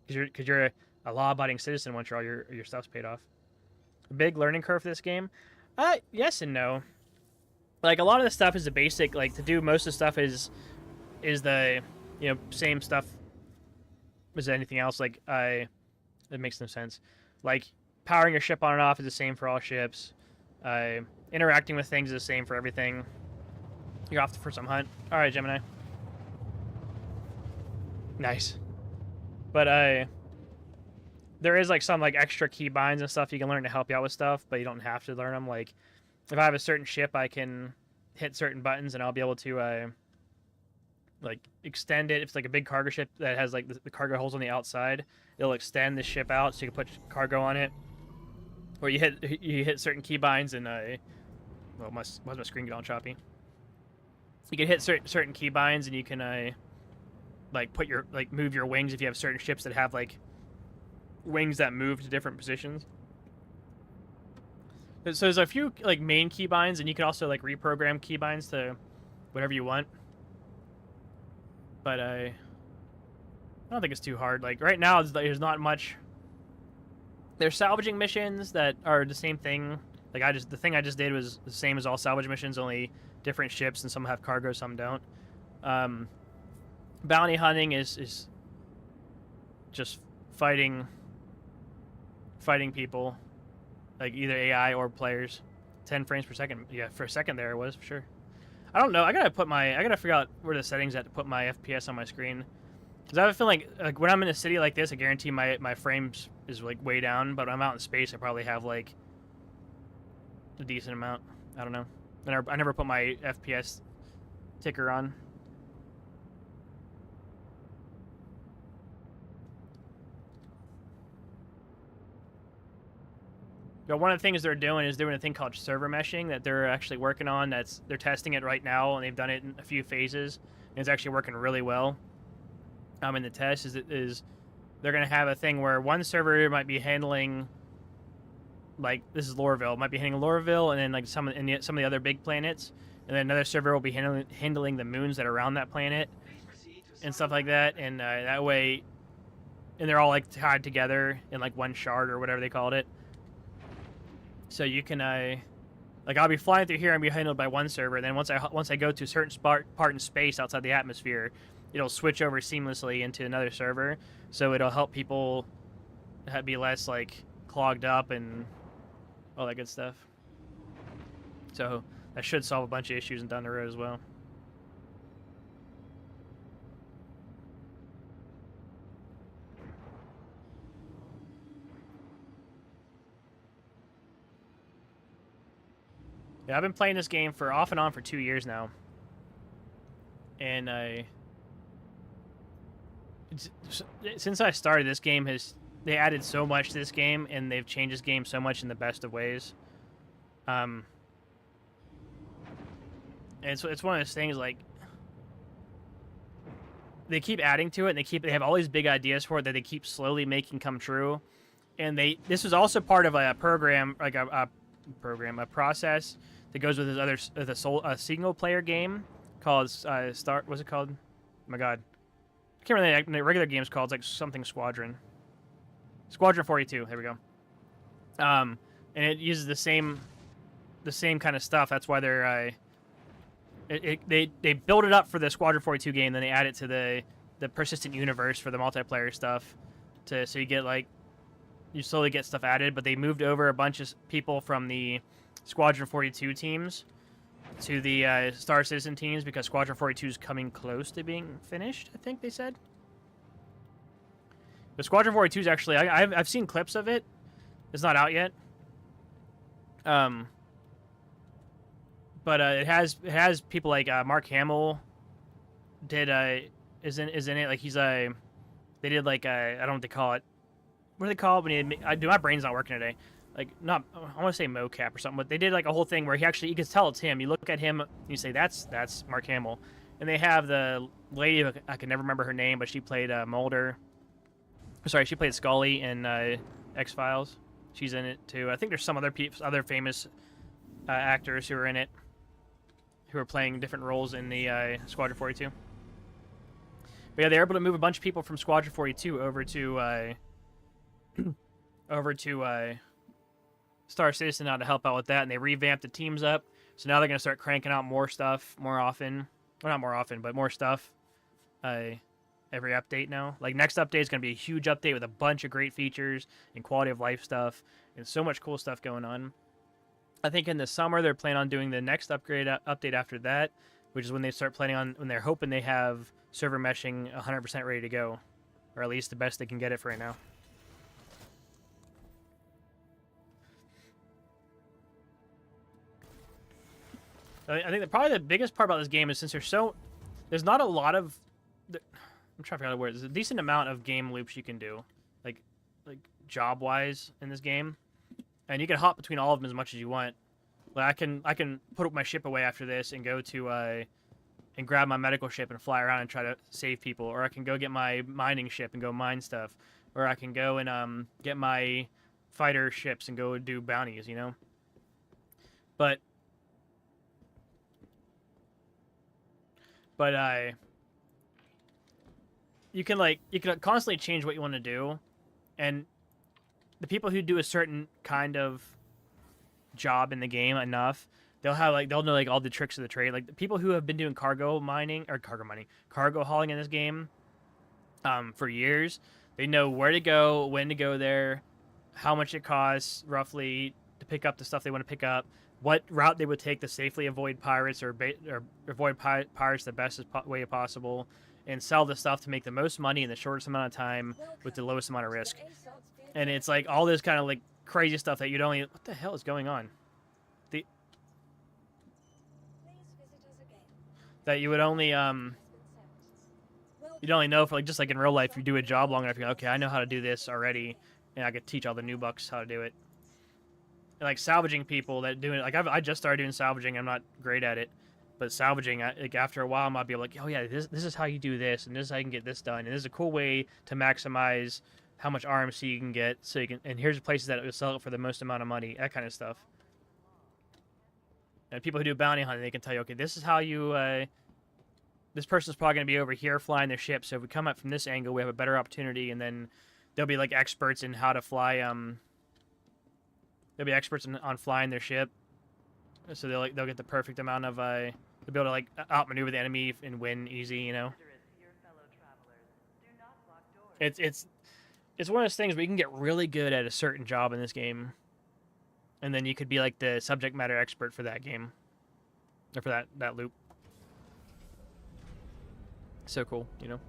A: Because you're a law-abiding citizen once all your stuff's paid off. A big learning curve for this game? Yes and no. Like, a lot of the stuff is the basic, like, to do most of the stuff is the, same stuff as anything else. Like, it makes no sense. Like, powering your ship on and off is the same for all ships. Interacting with things is the same for everything. You're off for some hunt. All right, Gemini. Nice. But there is like some like extra keybinds and stuff you can learn to help you out with stuff, but you don't have to learn them. Like if I have a certain ship, I can hit certain buttons and I'll be able to like extend it. If it's like a big cargo ship that has like the cargo holes on the outside, it'll extend the ship out so you can put cargo on it. Or you hit certain keybinds and why does my screen get all choppy? You can hit certain keybinds and you can like move your wings if you have certain ships that have like wings that move to different positions. So there's a few like main keybinds, and you can also like reprogram keybinds to whatever you want. But I don't think it's too hard. Like right now, there's not much. There's salvaging missions that are the same thing. Like the thing I just did was the same as all salvage missions, only different ships, and some have cargo, some don't. Bounty hunting is just fighting people, like either AI or players. 10 frames per second. Yeah, for a second there it was for sure. I don't know. I gotta figure out where the settings at to put my FPS on my screen. Cause I have a feeling like when I'm in a city like this, I guarantee my frames is like way down. But when I'm out in space, I probably have like a decent amount. I don't know. I never put my FPS ticker on. But one of the things they're doing is doing a thing called server meshing that they're actually working on. They're testing it right now, and they've done it in a few phases, and it's actually working really well. In the test is they're gonna have a thing where one server might be handling, like this is Lorville, might be handling Lorville, and then like some of the other big planets, and then another server will be handling the moons that are around that planet, and stuff like that, and that way, and they're all like tied together in like one shard or whatever they called it. So you can, like I'll be flying through here and be handled by one server. And then once I go to a certain part in space outside the atmosphere, it'll switch over seamlessly into another server. So it'll help people be less like clogged up and all that good stuff. So that should solve a bunch of issues down the road as well. Yeah, I've been playing this game for off and on for 2 years now, and since I started, this game they added so much to this game, and they've changed this game so much in the best of ways. And it's one of those things like they keep adding to it, and they have all these big ideas for it that they keep slowly making come true. And this was also part of a program, like a process that goes with a single player game called what's it called? Oh my god, I can't remember the regular game's called. It's like something Squadron 42. There we go. And it uses the same kind of stuff. That's why they build it up for the Squadron 42 game, then they add it to the persistent universe for the multiplayer stuff. So you slowly get stuff added, but they moved over a bunch of people from the Squadron 42 teams to the Star Citizen teams because Squadron 42 is coming close to being finished, I think they said. But Squadron 42 is actually, I've seen clips of it. It's not out yet. But it has people like Mark Hamill is in it. Like they did like I don't know what they call it. What do they call it when my brain's not working today. Like I want to say mocap or something, but they did like a whole thing where you can tell it's him. You look at him and you say that's Mark Hamill, and they have the lady, I can never remember her name, but she played Mulder. Sorry, she played Scully in X-Files. She's in it too. I think there's some other famous actors who are in it, who are playing different roles in the Squadron 42. But yeah, they're able to move a bunch of people from Squadron 42 over to Star Citizen now to help out with that, and they revamped the teams up. So now they're going to start cranking out more stuff more often. Well, not more often, but more stuff every update now. Like, next update is going to be a huge update with a bunch of great features and quality of life stuff and so much cool stuff going on. I think in the summer they're planning on doing the next update after that, which is when they start when they're hoping they have server meshing 100% ready to go, or at least the best they can get it for right now. I think probably the biggest part about this game is since there's not a lot of, I'm trying to figure out the word. There's a decent amount of game loops you can do, like job-wise in this game, and you can hop between all of them as much as you want. Like I can put my ship away after this and go to and grab my medical ship and fly around and try to save people, or I can go get my mining ship and go mine stuff, or I can go and get my fighter ships and go do bounties, you know. But but you can constantly change what you want to do, and the people who do a certain kind of job in the game enough, they'll know like all the tricks of the trade. Like the people who have been doing cargo hauling in this game for years, they know where to go, when to go there, how much it costs roughly to pick up the stuff they want to pick up, what route they would take to safely avoid pirates or avoid pirates the best way possible, and sell the stuff to make the most money in the shortest amount of time with the lowest amount of risk. And it's like all this kind of like crazy stuff that you'd only, what the hell is going on? That you would only you'd only know for like just like in real life, you do a job long enough, you're like, okay, I know how to do this already, and I could teach all the new bucks how to do it. And like salvaging people that do it, like I just started doing salvaging. I'm not great at it, but salvaging, like after a while, I might be like, oh yeah, this is how you do this, and this is how you can get this done, and this is a cool way to maximize how much RMC you can get, so you can, and here's places that will sell it for the most amount of money, that kind of stuff. And people who do bounty hunting, they can tell you, okay, this is how you, this person's probably going to be over here flying their ship, so if we come up from this angle, we have a better opportunity, and then they'll be like experts in how to fly, they'll be experts on flying their ship, so they'll get the perfect amount of, they'll be able to like outmaneuver the enemy and win easy, you know? It's one of those things where you can get really good at a certain job in this game, and then you could be like the subject matter expert for that game, or for that loop. So cool, you know.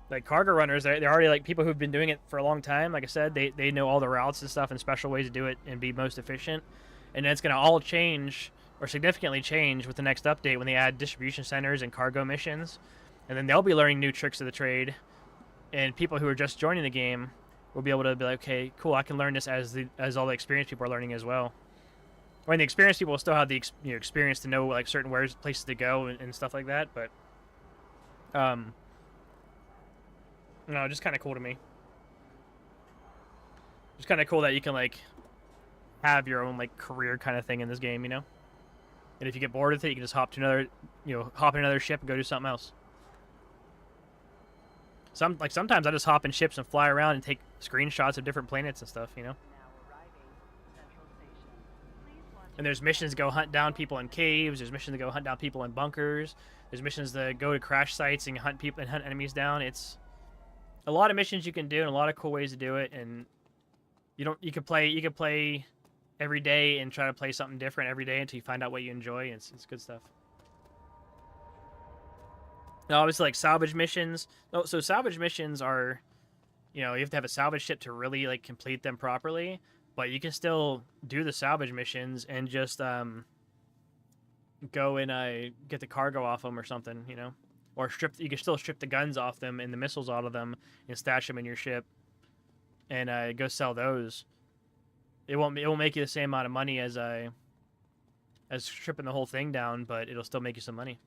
A: Like cargo runners, they're already like people who've been doing it for a long time. Like I said, they know all the routes and stuff and special ways to do it and be most efficient. And it's going to all change or significantly change with the next update when they add distribution centers and cargo missions. And then they'll be learning new tricks of the trade. And people who are just joining the game will be able to be like, okay, cool, I can learn this as all the experienced people are learning as well. I mean, the experienced people will still have the experience to know like certain places to go and stuff like that, but no, just kind of cool to me. It's kind of cool that you can like have your own like career kind of thing in this game, you know. And if you get bored with it, you can just hop in another ship and go do something else. Sometimes I just hop in ships and fly around and take screenshots of different planets and stuff, you know. And there's missions to go hunt down people in caves. There's missions to go hunt down people in bunkers. There's missions to go to crash sites and hunt people and hunt enemies down. It's a lot of missions you can do and a lot of cool ways to do it. And you could play every day and try to play something different every day until you find out what you enjoy. It's good stuff. Now, obviously, like salvage missions. Oh, so salvage missions are, you have to have a salvage ship to really like complete them properly. But you can still do the salvage missions and just go and get the cargo off them or something, you know, or you can still strip the guns off them and the missiles out of them and stash them in your ship, and go sell those. It won't make you the same amount of money as stripping the whole thing down, but it'll still make you some money.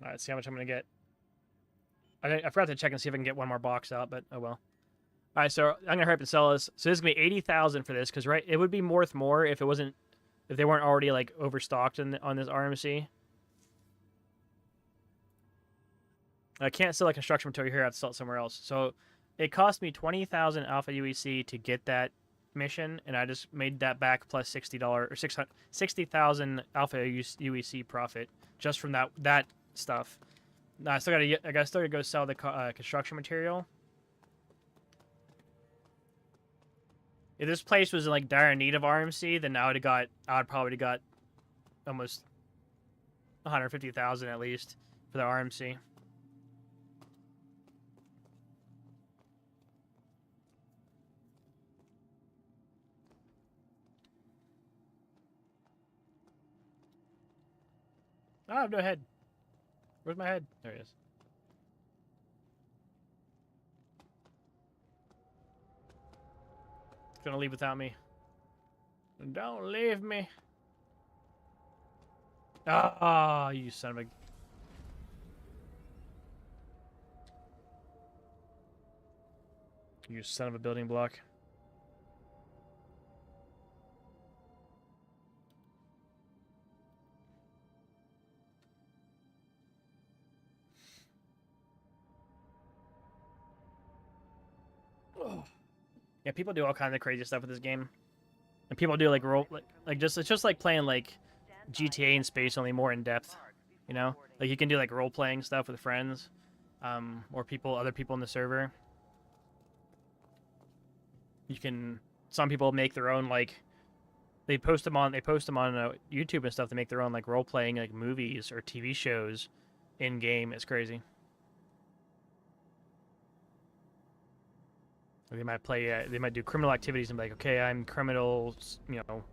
A: All right, let's see how much I'm going to get. I forgot to check and see if I can get one more box out, but oh well. All right, so I'm going to hurry up and sell this. So this is going to be 80,000 for this, because it would be worth more if they weren't already like overstocked on this RMC. I can't sell a construction material here. I have to sell it somewhere else. So it cost me 20,000 Alpha UEC to get that mission, and I just made that back plus $60 or 60,000 Alpha UEC profit just from that stuff. No, I still gotta go sell the construction material. If this place was in like dire need of RMC, then I would probably got almost 150,000 at least for the RMC. I have no head. Where's my head? There it is. Gonna leave without me. Don't leave me. Ah, you son of a... You son of a building block. Yeah, people do all kinds of crazy stuff with this game, and people do like role, like just it's just like playing like GTA in space, only more in depth. You know, like you can do like role playing stuff with friends, or other people in the server. You can. Some people make their own like. They post them on YouTube and stuff. They make their own like role playing like movies or TV shows in game. It's crazy. They might play. They might do criminal activities and be like, okay, I'm criminal. You know,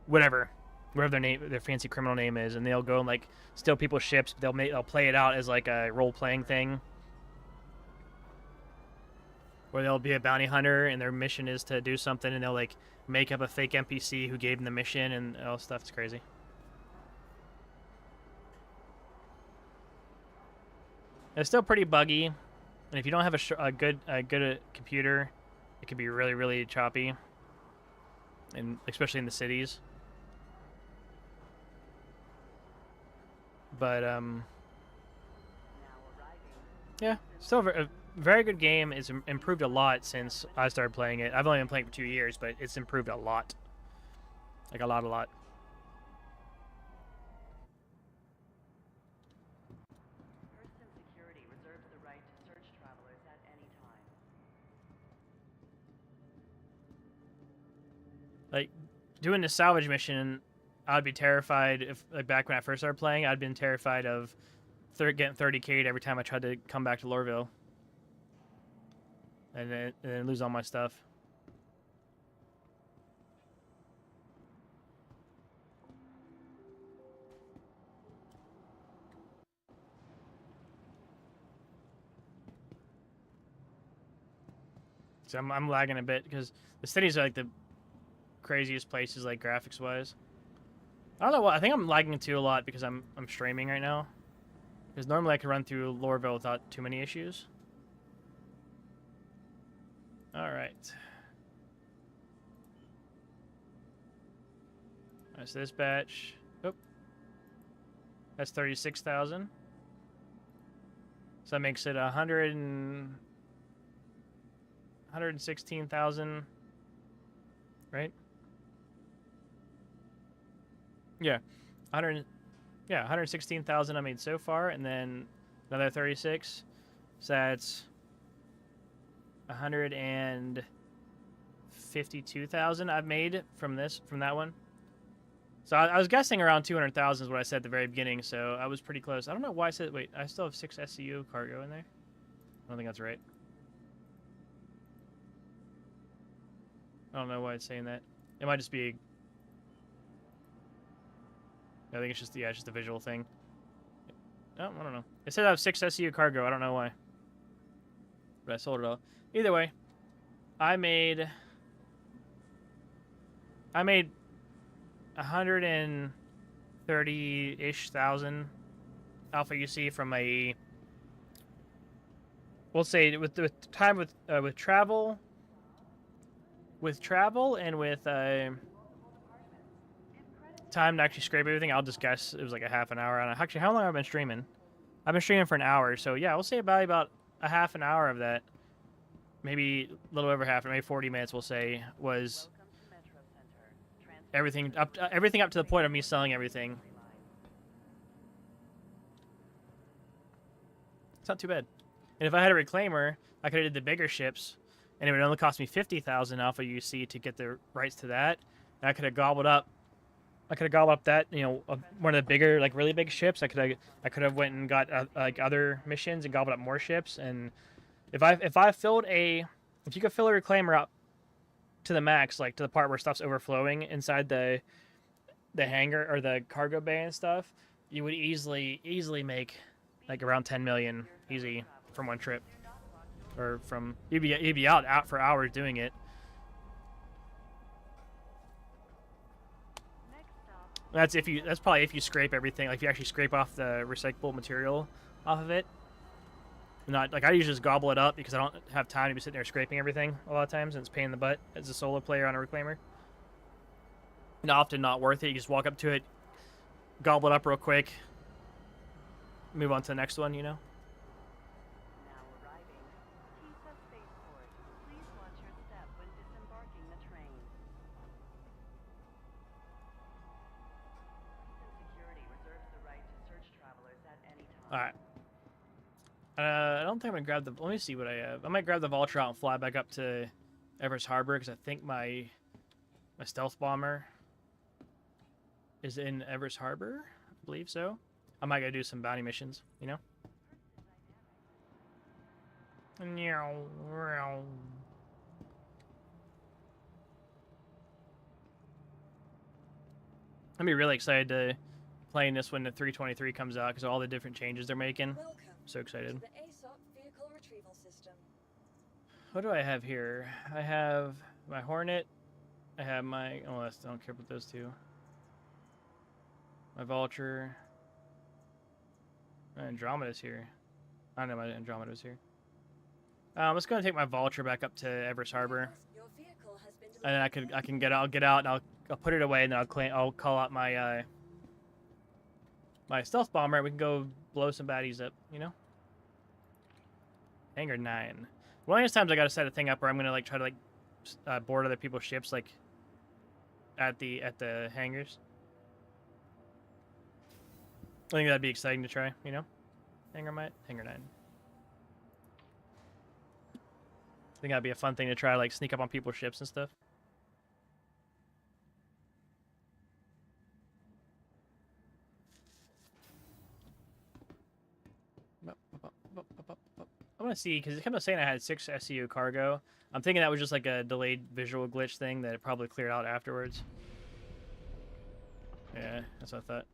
A: whatever their fancy criminal name is, and they'll go and like steal people's ships. They'll play it out as like a role playing thing, where they'll be a bounty hunter and their mission is to do something, and they'll like make up a fake NPC who gave them the mission and all stuff. It's crazy. It's still pretty buggy, and if you don't have a good computer, it can be really, really choppy, and especially in the cities. But yeah, still a very good game. It's improved a lot since I started playing it. I've only been playing for 2 years, but it's improved a lot, like a lot. Like, doing the salvage mission, I'd be terrified if, like, back when I first started playing, I'd been terrified of getting 30k'd every time I tried to come back to Lorville. And then lose all my stuff. So I'm lagging a bit because the cities are like the craziest places, like graphics wise. I don't know what, I think I'm lagging too a lot because I'm streaming right now. Because normally I can run through Lorville without too many issues. Alright. Alright, so this batch. Oh. That's 36,000. So that makes it 116,000. Right? Yeah. 116,000 I made so far, and then another 36. So that's 152,000 I've made from that one. So I was guessing around 200,000 is what I said at the very beginning, so I was pretty close. I don't know why I said, wait, I still have 6 SCU cargo in there? I don't think that's right. I don't know why it's saying that. It might just be... I think it's just, yeah, it's just a visual thing. Oh, I don't know. It said I have 6 SCU cargo. I don't know why. But I sold it all. Either way, I made 130-ish thousand alpha UC from a, we'll say with travel and with time to actually scrape everything. I'll just guess it was like a half an hour. And actually, how long have I been streaming? I've been streaming for an hour, so yeah, we'll say about a half an hour of that, maybe a little over half, maybe 40 minutes. We'll say was everything up to the point of me selling everything. It's not too bad. And if I had a reclaimer, I could have did the bigger ships, and it would only cost me 50,000 alpha UC to get the rights to that. And I could have gobbled up. That, you know, one of the bigger, like really big ships. I could have went and got like other missions and gobbled up more ships. And if you could fill a reclaimer up to the max, like to the part where stuff's overflowing inside the hangar or the cargo bay and stuff, you would easily make like around 10 million easy from one trip, or from you'd be out for hours doing it. That's if you. That's probably if you scrape everything. Like if you actually scrape off the recyclable material off of it. Not like I usually just gobble it up because I don't have time to be sitting there scraping everything a lot of times, and it's a pain in the butt as a solo player on a reclaimer. And often not worth it. You just walk up to it, gobble it up real quick, move on to the next one. You know.
C: Now arriving. TISA Spaceport. Please watch your step when disembarking the train. Security reserves the right to search travelers at any time.
A: All right. I don't think I'm gonna grab the. Let me see what I have. I might grab the Vulture out and fly back up to Everest Harbor because I think my stealth bomber is in Everest Harbor. I believe so. I might go do some bounty missions. You know. I'm be really excited to playing this when the 323 comes out because of all the different changes they're making.
B: Welcome
A: So excited.
B: to the ASOP vehicle retrieval system.
A: What do I have here? I have my Hornet. I have my. Oh, I don't care about those two. My Vulture. My Andromeda's here. I know my Andromeda's here. Let's go and take my Vulture back up to Everest Harbor,
B: Your vehicle has been
A: and then I can get out and I'll put it away and then I'll call out my my stealth bomber and we can go blow some baddies up. You know. Hangar 9. One of these times I gotta set a thing up where I'm gonna like try to like board other people's ships like at the hangars. I think that'd be exciting to try, you know? Hangar 9. I think that'd be a fun thing to try, like sneak up on people's ships and stuff. I'm gonna see because it kept on saying I had 6 SEU cargo. I'm thinking that was just like a delayed visual glitch thing that it probably cleared out afterwards. Yeah, that's what I thought.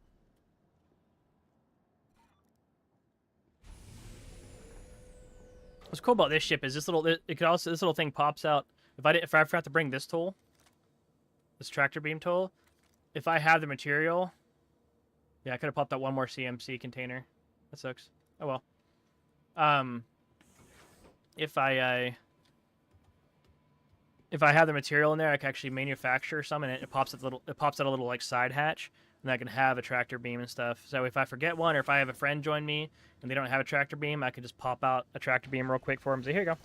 A: What's cool about this ship is this little thing pops out. If I forgot to bring this tool, this tractor beam tool, if I have the material, yeah, I could have popped out one more CMC container. That sucks. Oh well. If I have the material in there, I can actually manufacture some, and it pops out a little like side hatch, and I can have a tractor beam and stuff. So if I forget one, or if I have a friend join me and they don't have a tractor beam, I can just pop out a tractor beam real quick for them. So here you go.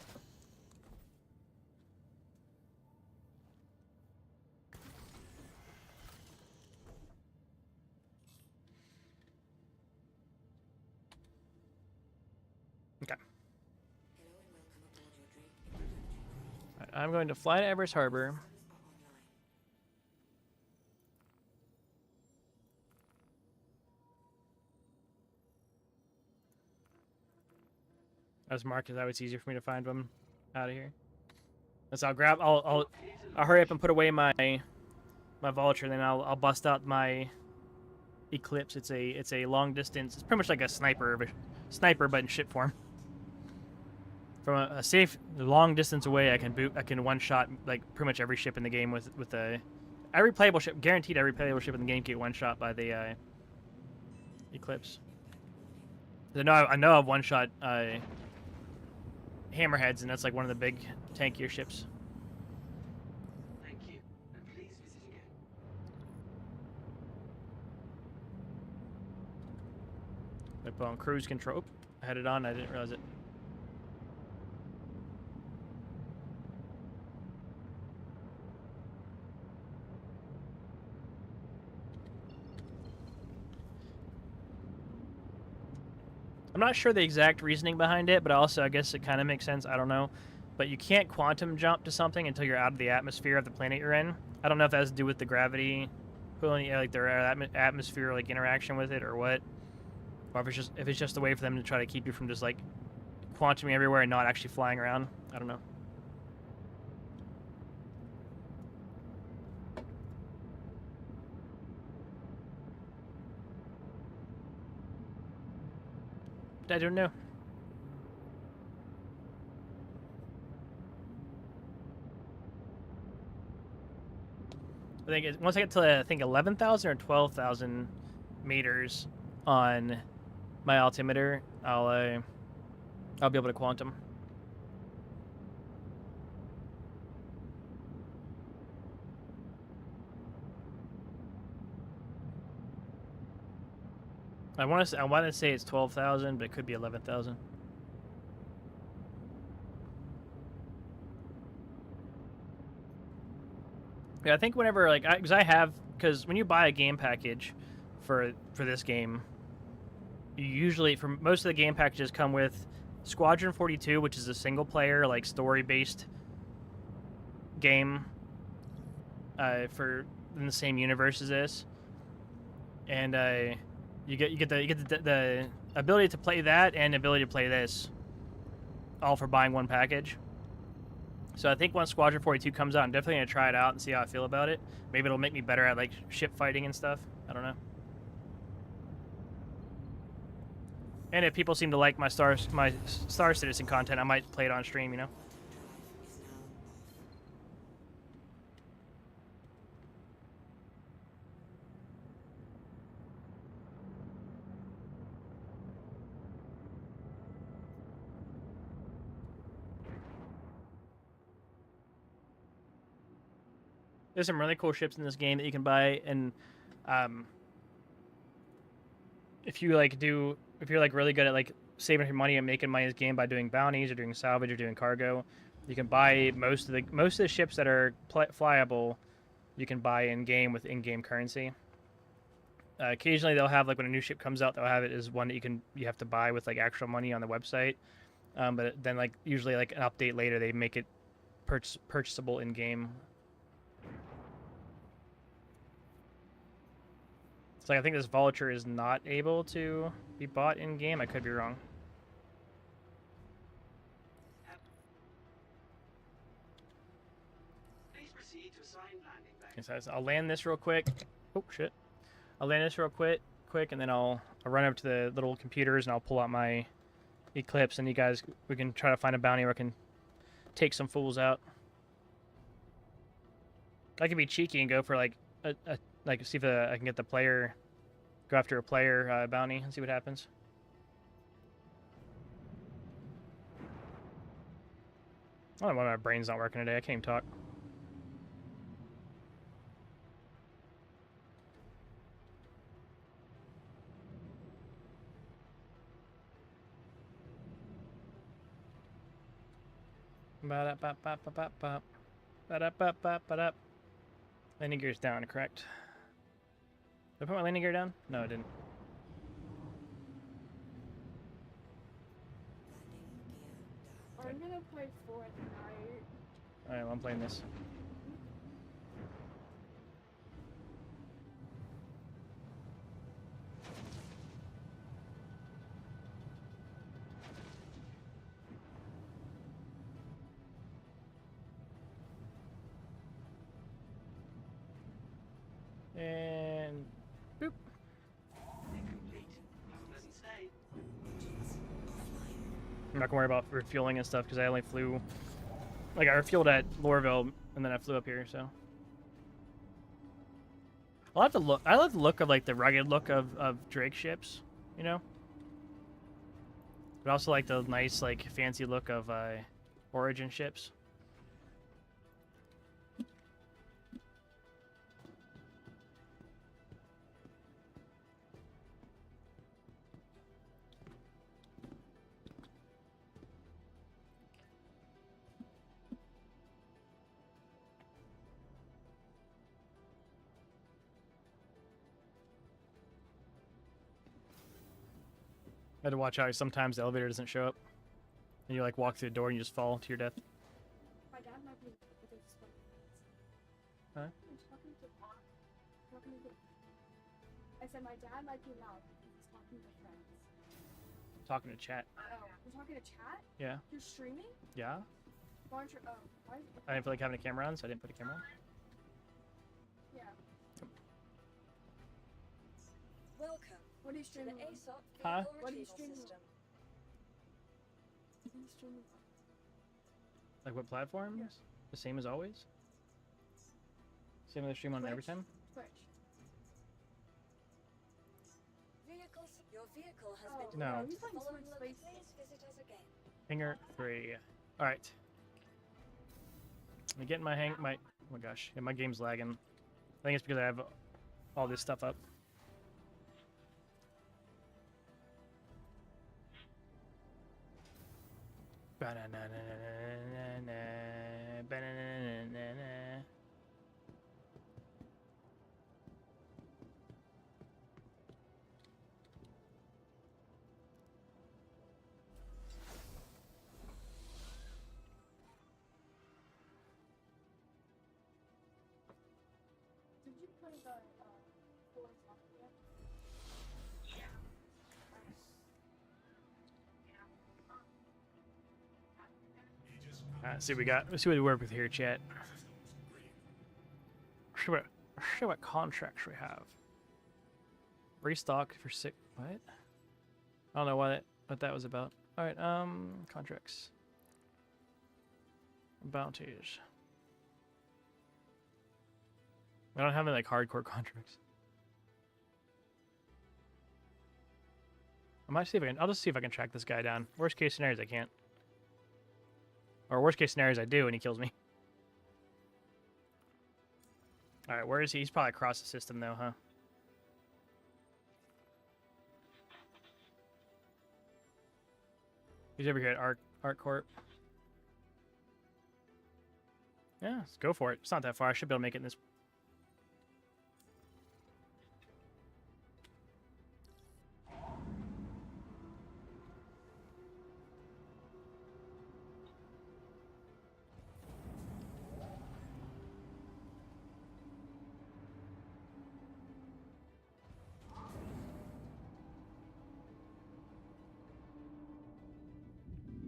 A: Okay. Right, I'm going to fly to Everest Harbor. As marked as that, it's easier for me to find them out of here. So I'll hurry up and put away my Vulture, then I'll bust out my Eclipse. It's a long distance. It's pretty much like a sniper but in ship form. From a safe long distance away, I can one shot like pretty much every ship in the game with every playable ship, guaranteed every playable ship in the game get one shot by the Eclipse. I know I've one shot Hammerheads, and that's like one of the big tankier ships.
D: Thank you, and please visit again.
A: I put on cruise control. Oop, I had it on. I didn't realize it. I'm not sure the exact reasoning behind it, but also I guess it kind of makes sense. I don't know. But you can't quantum jump to something until you're out of the atmosphere of the planet you're in. I don't know if that has to do with the gravity, pulling, like their atmosphere, like interaction with it, or what. Or if it's just a way for them to try to keep you from just like quantuming everywhere and not actually flying around. I don't know. I don't know. I think once I get to I think 11,000 or 12,000 meters on my altimeter, I'll be able to quantum. I want to say it's 12,000, but it could be 11,000. Yeah, I think whenever because when you buy a game package for this game, you usually for most of the game packages come with Squadron 42, which is a single player like story based game for in the same universe as this, and you get the ability to play that and the ability to play this, all for buying one package. So I think once Squadron 42 comes out, I'm definitely gonna try it out and see how I feel about it. Maybe it'll make me better at like ship fighting and stuff. I don't know. And if people seem to like my Star Citizen content, I might play it on stream. You know. There's some really cool ships in this game that you can buy, and if you're like really good at like saving your money and making money in this game by doing bounties or doing salvage or doing cargo, you can buy most of the ships that are flyable. You can buy in game with in-game currency. Occasionally, they'll have like when a new ship comes out, they'll have it as one that you have to buy with like actual money on the website. But then like usually like an update later, they make it purchasable in game. So I think this Vulture is not able to be bought in game. I could be wrong.
D: Please proceed to assigned landing bag.
A: So I'll land this real quick. Oh shit! I'll land this real quick, and then I'll run over to the little computers and I'll pull out my Eclipse, and we can try to find a bounty where I can take some fools out. I could be cheeky and go for like see if I can get the player, go after a player bounty and see what happens. I don't know why my brain's not working today. I can't even talk. Landing gear's down, correct? Did I put my landing gear down? No, I didn't.
E: I'm gonna play Fortnite.
A: Alright, well, I'm playing this. And boop.
D: Incomplete. Have a pleasant stay.
A: I'm not gonna worry about refueling and stuff because I only flew, like I refueled at Lorville and then I flew up here. So I'll have to look. I love the look of like the rugged look of Drake ships, you know. But also like the nice like fancy look of Origin ships. I had to watch out. Sometimes the elevator doesn't show up, and you like walk through the door and you just fall to your death.
E: My dad might be with his phone.
A: Huh?
E: I'm talking to I said my dad might be loud because he's talking to friends.
A: Talking to chat.
E: Oh, you're talking to chat?
A: Yeah.
E: You're streaming?
A: Yeah.
E: Why aren't you? Oh, why?
A: I didn't feel like having a camera on, so I didn't put a camera on.
E: Yeah.
B: Welcome
E: What are you
B: to the
E: streaming? on?
B: ASOP
A: Huh?
B: vehicle
E: What are you
B: retrieval
E: streaming
B: system.
E: What are you streaming? on?
A: Like what platforms?
E: Yeah.
A: The same as always. Same with the stream on every time.
E: Twitch.
B: Your vehicle has
E: Oh,
B: been
A: No.
E: Are
B: delivered
E: you
B: to the
E: playing
B: following
E: Switch
B: location.
E: Spaces?
B: Please visit us again.
A: Finger 3. All right. I'm getting my hang. My oh my gosh, yeah, my game's lagging. I think it's because I have all this stuff up. Ba-na-na-na-na-na-na, ba-na-na-na-na-na.
E: Did you play the Forest Mafia?
A: See what we got. Let's see what we work with here, chat. See what contracts we have. Restock for 6. What? I don't know what that was about. All right. Contracts. Bounties. I don't have any like hardcore contracts. I might see if I can. I'll just see if I can track this guy down. Worst case scenario is I can't. Or worst case scenario is I do and he kills me. All right, where is he? He's probably across the system though, huh? He's over here at Art Corp. Yeah, let's go for it. It's not that far. I should be able to make it in this.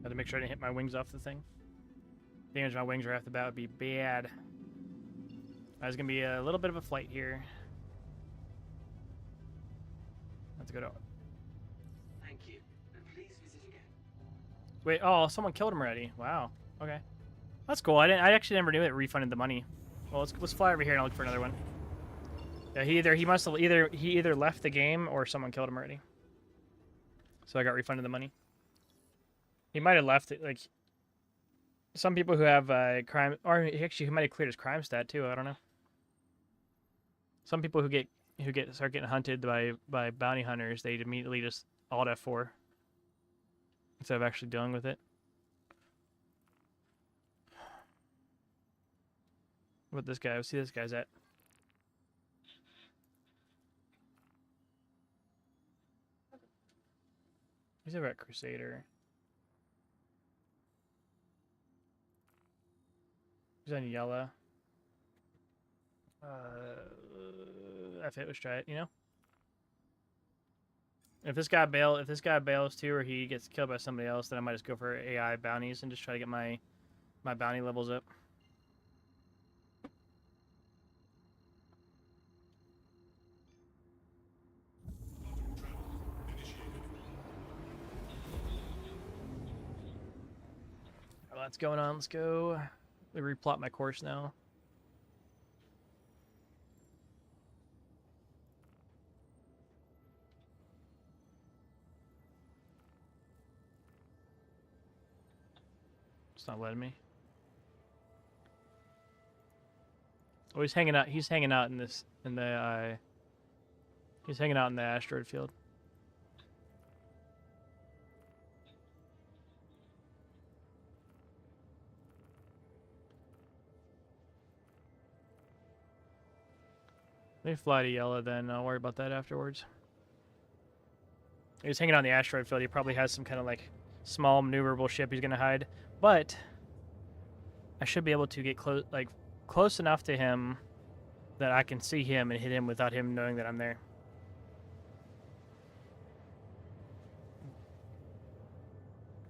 A: Had to make sure I didn't hit my wings off the thing. Damage my wings right off the bat would be bad. There's gonna be a little bit of a flight here. Let's go to.
D: Thank you, and please visit again.
A: Wait, oh, someone killed him already. Wow. Okay, that's cool. I actually never knew it refunded the money. Well, let's fly over here and I'll look for another one. Yeah, he must have either left the game or someone killed him already. So I got refunded the money. He might have left it, like some people who have crime, or actually he might have cleared his crime stat too. I don't know. Some people who start getting hunted by bounty hunters, they immediately just alt F4 instead of actually dealing with it. What this guy? Let's see this guy's at. He's over at Crusader. He's on yellow. F it. Let's try it. You know, if this guy bails too, or he gets killed by somebody else, then I might just go for AI bounties and just try to get my bounty levels up. Lots going on. Let's go. Let me replot my course now. It's not letting me. Oh, he's hanging out. He's hanging out in this he's hanging out in the asteroid field. Let me fly to yellow, then I'll worry about that afterwards. He's hanging out in the asteroid field. He probably has some kind of like small maneuverable ship he's gonna hide, but I should be able to get close enough to him that I can see him and hit him without him knowing that I'm there.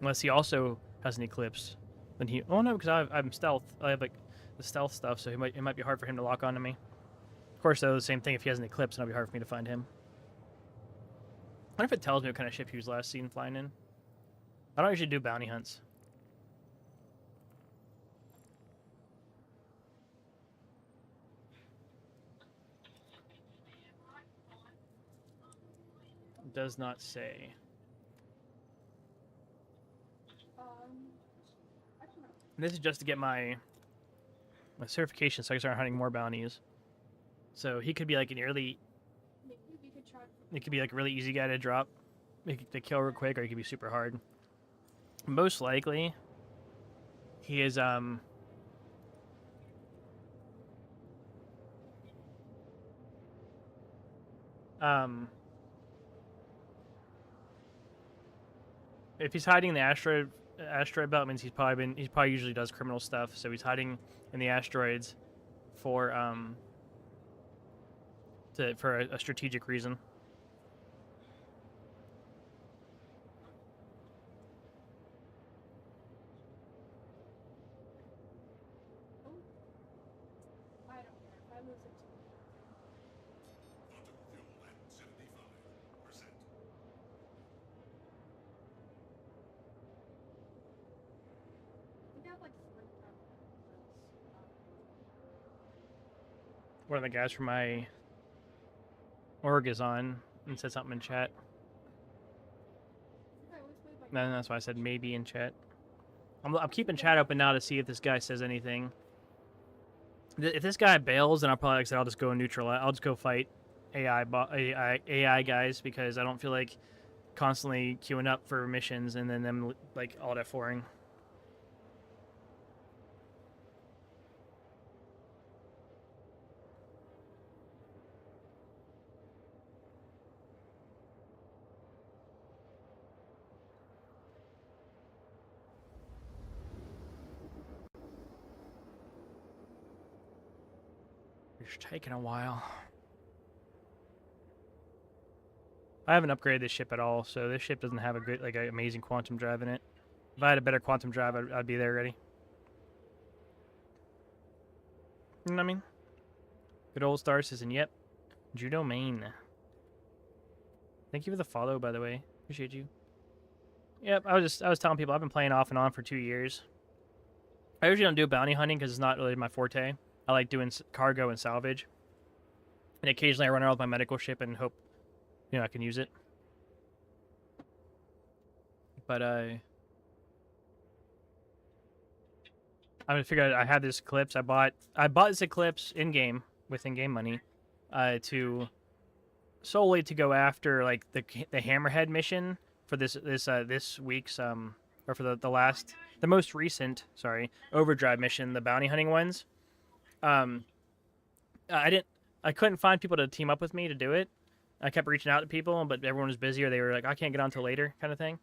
A: Unless he also has an eclipse, then he. Oh no, because I'm stealth. I have like the stealth stuff, so it might be hard for him to lock onto me. Of course, though, the same thing if he has an eclipse, then it'll be hard for me to find him. I wonder if it tells me what kind of ship he was last seen flying in. I don't usually do bounty hunts. Does not say.
E: Actually, no.
A: And this is just to get my certification so I can start hunting more bounties. So he could be like an early.
E: Maybe we could try.
A: It could be like a really easy guy to drop, to kill real quick, or he could be super hard. Most likely, he is if he's hiding in the asteroid belt, it means he's probably usually does criminal stuff. So he's hiding in the asteroids for for a strategic reason.
E: I don't care. If I lose it to we have like 3
A: One of the guys from my org is on and said something in chat.
E: I always play like
A: And that's why I said maybe in chat. I'm keeping chat open now to see if this guy says anything. If this guy bails, then I'll probably, like I said, I'll just go neutral. I'll just go fight AI guys because I don't feel like constantly queuing up for missions and then them like alt F4ing. It's taking a while. I haven't upgraded this ship at all, so this ship doesn't have a good, like, an amazing quantum drive in it. If I had a better quantum drive, I'd be there ready. You know what I mean? Good old Star Citizen. Yep. Judo Main. Thank you for the follow, by the way. Appreciate you. Yep. I was telling people I've been playing off and on for 2 years. I usually don't do bounty hunting because it's not really my forte. I like doing cargo and salvage. And occasionally I run around with my medical ship and hope, I can use it. But I figured I had this Eclipse. I bought this Eclipse in game with in-game money, to solely to go after like the Hammerhead mission for this week's or for the most recent Overdrive mission, the bounty hunting ones. I couldn't find people to team up with me to do it. I kept reaching out to people, but everyone was busy or they were like, I can't get on till later kind of thing.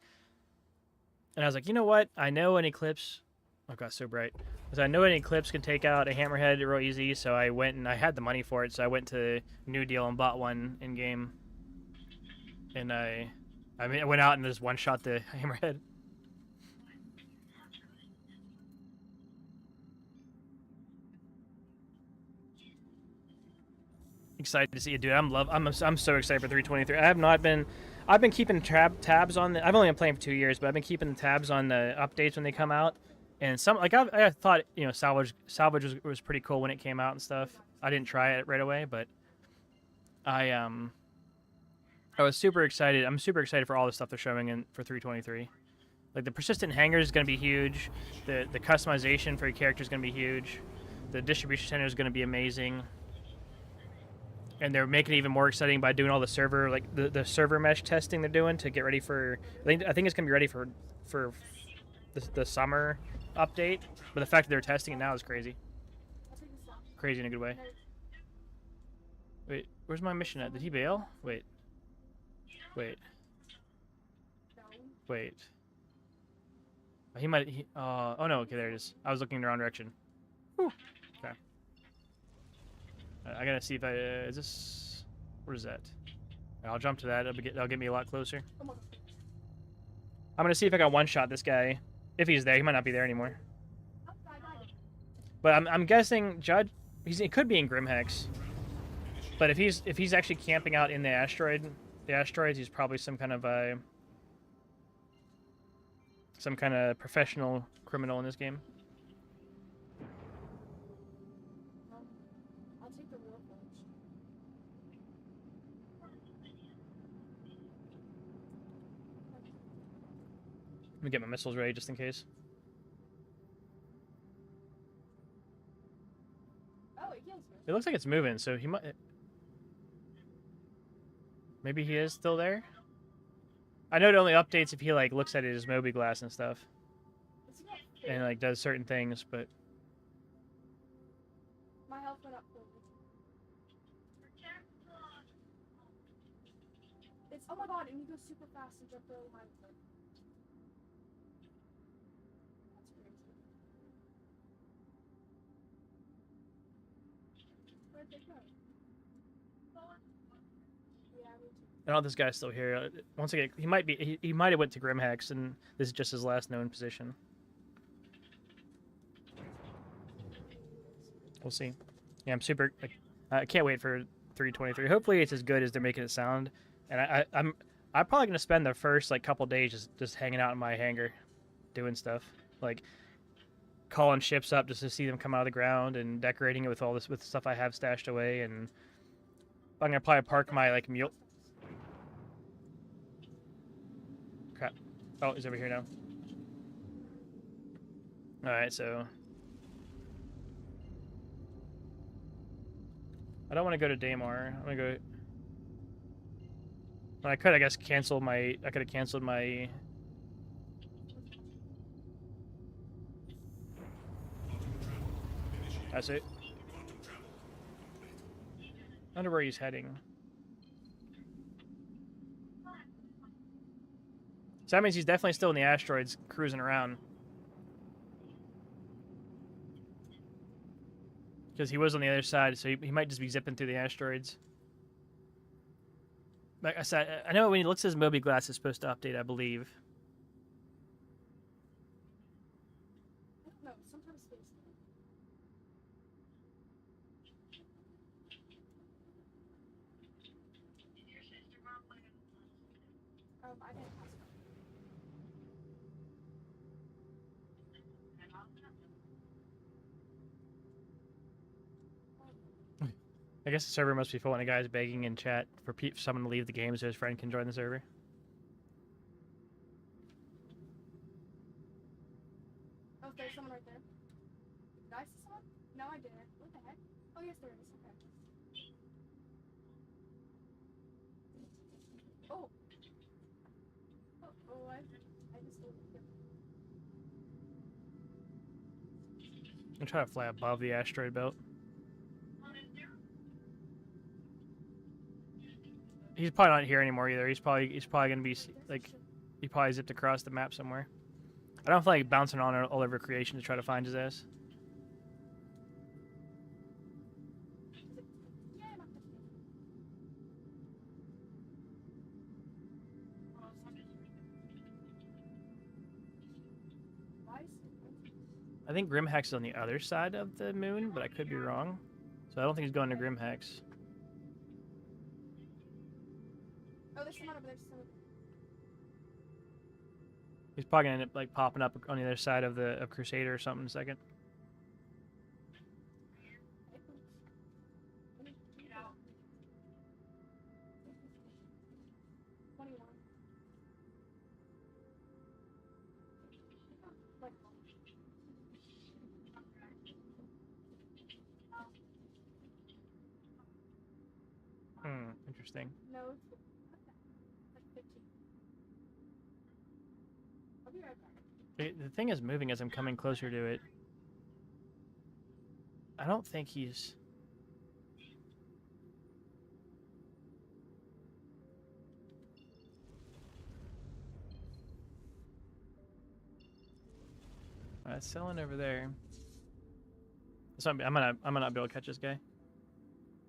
A: And I was like, you know what? I know an Eclipse. Oh god, so bright. Because I know an Eclipse can take out a Hammerhead real easy, so I went and I had the money for it, so I went to New Deal and bought one in game. And I went out and just one shot the Hammerhead. Excited to see it, dude. I'm so excited for 323. I've been keeping tabs on I've only been playing for 2 years, but I've been keeping tabs on the updates when they come out. And some I thought salvage was pretty cool when it came out and stuff. I didn't try it right away, but I was super excited. I'm super excited for all the stuff they're showing in for 323. Like the persistent hanger is going to be huge. The customization for your character is going to be huge. The distribution center is going to be amazing. And they're making it even more exciting by doing all the server, like the server mesh testing they're doing to get ready for. I think it's gonna be ready for the summer update. But the fact that they're testing it now is crazy. Crazy in a good way. Wait, where's my mission at? Did he bail? Wait. Oh, he might. Oh no. Okay, there it is. I was looking in the wrong direction. Whew. Okay. I gotta see if is this... What is that? I'll jump to that. That'll get me a lot closer. I'm gonna see if I got one-shot this guy. If he's there. He might not be there anymore. But I'm guessing Judge... He could be in Grimhex. But if he's actually camping out in the asteroids, he's probably some kind of professional criminal in this game. Let me get my missiles ready just in case.
E: Oh, it kills me.
A: It looks like it's moving, so he might. Maybe he is still there. I know it only updates if he like looks at his Moby glass and stuff,
E: It's not
A: and like does certain things. But
E: my health went up. It's oh my god, and you go super fast and jump really high with it. That's crazy. Where'd they go? Yeah, me too.
A: I don't know if this guy's still here. Once again, he might be. He might have went to Grimhex, and this is just his last known position. We'll see. Yeah, I'm super. I can't wait for 323. Hopefully, it's as good as they're making it sound. And I'm probably gonna spend the first like couple days just hanging out in my hangar, doing stuff like calling ships up just to see them come out of the ground and decorating it with all this with stuff I have stashed away. And I'm gonna probably park my like mule. Crap. Oh, he's over here now. Alright, so I don't want to go to Daymar. I'm gonna go. Well, I could, I guess, cancel my. I could have canceled my. That's it. I wonder where he's heading. So that means he's definitely still in the asteroids, cruising around. Because he was on the other side, so he might just be zipping through the asteroids. Like I said, I know when he looks at his Moby glass, it's supposed to update, I believe.
E: I don't know, sometimes space. I didn't pass it.
A: I guess the server must be full, and a guy's begging in chat for someone to leave the game so his friend can join the server.
E: Oh, there's someone right there. Did I see someone? No, I didn't. What the heck? Oh, yes, there is. Okay. Oh. Oh, I just did it.
A: I'm trying to fly above the asteroid belt. He's probably not here anymore either. He's probably gonna be like, he probably zipped across the map somewhere. I don't feel like bouncing on all over creation to try to find his ass.
E: Yeah, I'm not touching it. Why is it?
A: I think Grimhex is on the other side of the moon, but I could be wrong. So I don't think he's going to Grimhex.
E: Oh, there's someone over there. Someone.
A: He's probably gonna end up like popping up on the other side of the Crusader or something in a second.
E: Get out. 21. Like,
A: Interesting.
E: no, it's like 15. I'll be right back.
A: The thing is moving as I'm coming closer to it. I don't think he's... It's selling over there. So I'm gonna not be able to catch this guy.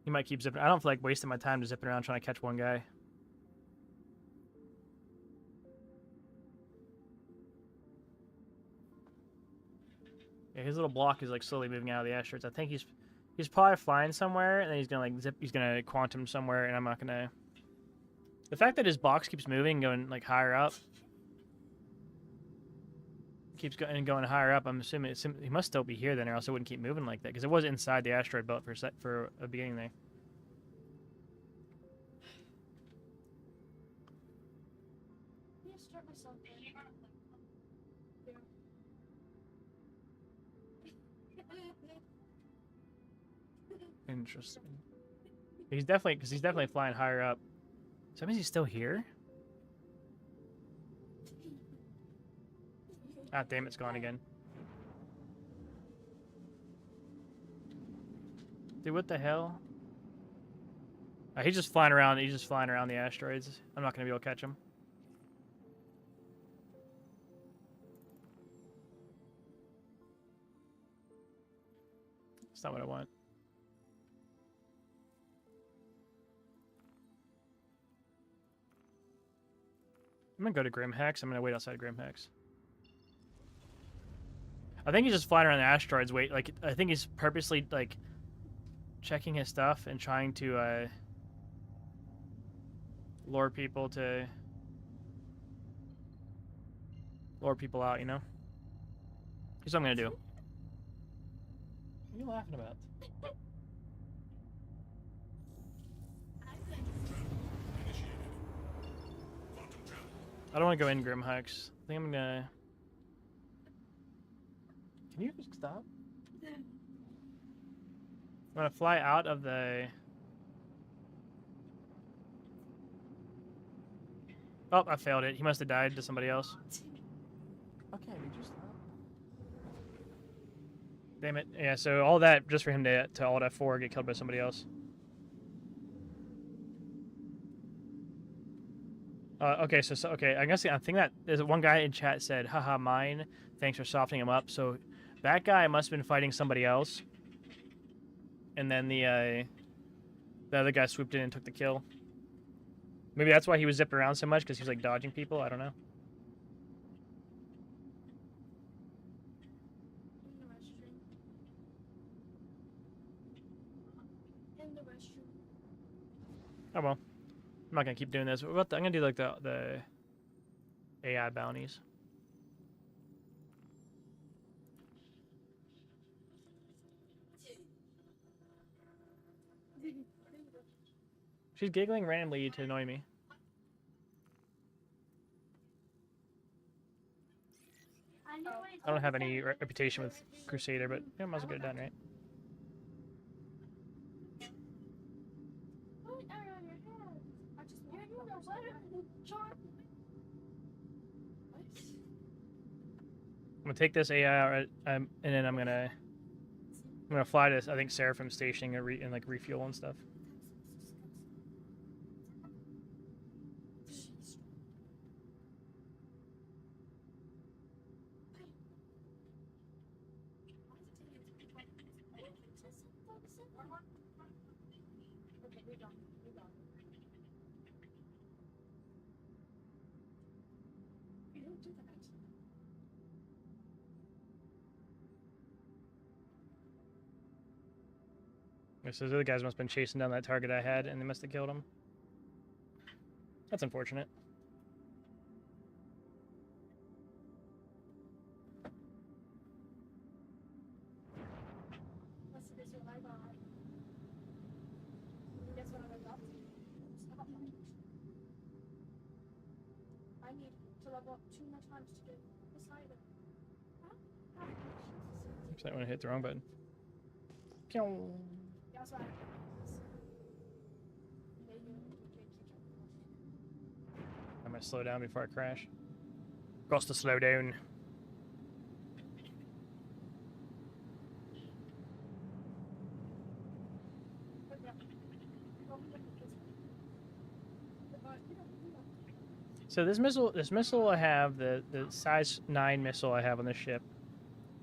A: He might keep zipping. I don't feel like wasting my time to zipping around trying to catch one guy. Yeah, his little block is like slowly moving out of the asteroids. I think he's probably flying somewhere, and then he's gonna like zip. He's gonna quantum somewhere, and I'm not gonna. The fact that his box keeps moving, going like higher up, keeps going higher up. I'm assuming he must still be here then, or else it wouldn't keep moving like that. Because it was inside the asteroid belt for a beginning there.
E: Can you start myself there?
A: Interesting. He's definitely flying higher up. So that means he's still here? Ah, damn, it's gone again. Dude, what the hell? He's just flying around. He's just flying around the asteroids. I'm not gonna be able to catch him. That's not what I want. I'm gonna go to Grim Hex. I'm gonna wait outside Grim Hex. I think he's just flying around the asteroids. Wait, like I think he's purposely like checking his stuff and trying to lure people out. You know. Here's what I'm gonna do. What are you laughing about? I don't want to go in Grim Hex. I think I'm gonna. Can you just stop? I'm gonna fly out of the. Oh, I failed it. He must have died to somebody else. Okay, we just stop. Damn it. Yeah, so all that just for him to alt F4 get killed by somebody else. Okay, okay, I guess I think that there's one guy in chat said, haha, mine, thanks for softening him up. So that guy must have been fighting somebody else. And then the other guy swooped in and took the kill. Maybe that's why he was zipping around so much, because he was like dodging people, I don't know. Oh well. I'm not gonna keep doing this. I'm gonna do like the AI bounties. She's giggling randomly to annoy me. I don't have any reputation with Crusader, but yeah, I might as well get it done, right? I'm gonna take this AI out, and then I'm gonna fly to I think Seraphim Station and like refuel and stuff. So the other guys must have been chasing down that target I had, and they must have killed him. That's unfortunate.
E: I need to level up 2 more times to get beside it.
A: Oops, I want to hit the wrong button.
E: That's why
A: I'm gonna slow down before I crash. Got to slow down. So this missile I have, the size 9 missile I have on this ship,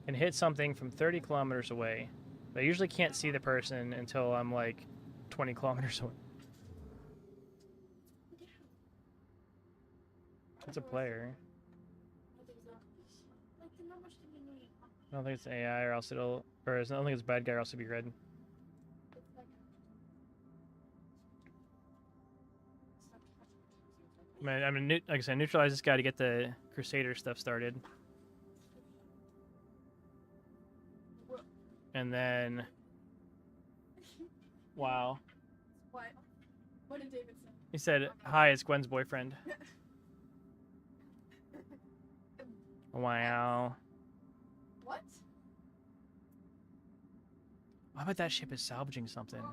A: can hit something from 30 kilometers away. But I usually can't see the person until I'm like 20 kilometers away. It's a player. I don't think it's AI, or else it'll, or I don't think it's a bad guy, or else it'll be red. I'm gonna, like I said, neutralize this guy to get the Crusader stuff started. And then, wow.
E: What? What did David say?
A: He said, "Hi, it's Gwen's boyfriend." Wow.
E: What?
A: I bet that ship is salvaging something.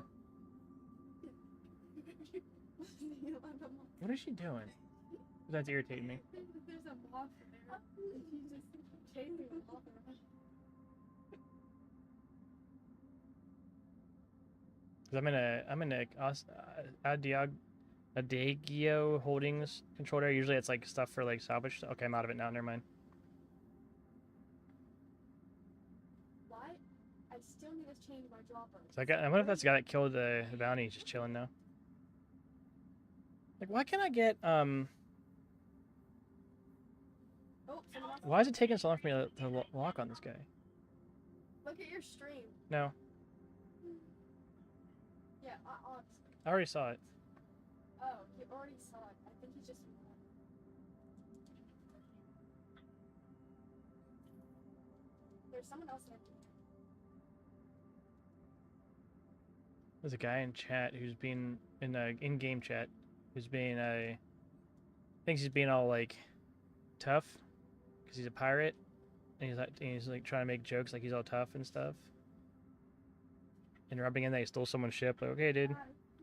A: What is she doing? That's irritating me.
E: There's a moth there. And she's just chasing the moth around.
A: Cause I'm in a Adagio Holdings controlled area. Usually it's like stuff for like salvage. Okay, I'm out of it now. Never mind.
E: Why? I still need to change my dropper.
A: So I wonder if that's the guy that killed the bounty. He's just chilling now. Like, why can't I get
E: Oh, someone else.
A: Why is it taking so long for me to lock on this guy?
E: Look at your stream.
A: No,
E: Yeah, honestly.
A: I already saw it.
E: Oh, you already saw it. I think he just. There's someone else in there.
A: There's a guy in chat who's being in in-game chat who's being thinks he's being all like tough because he's a pirate and he's like trying to make jokes like he's all tough and stuff and rubbing in that he stole someone's ship. Like, okay, dude,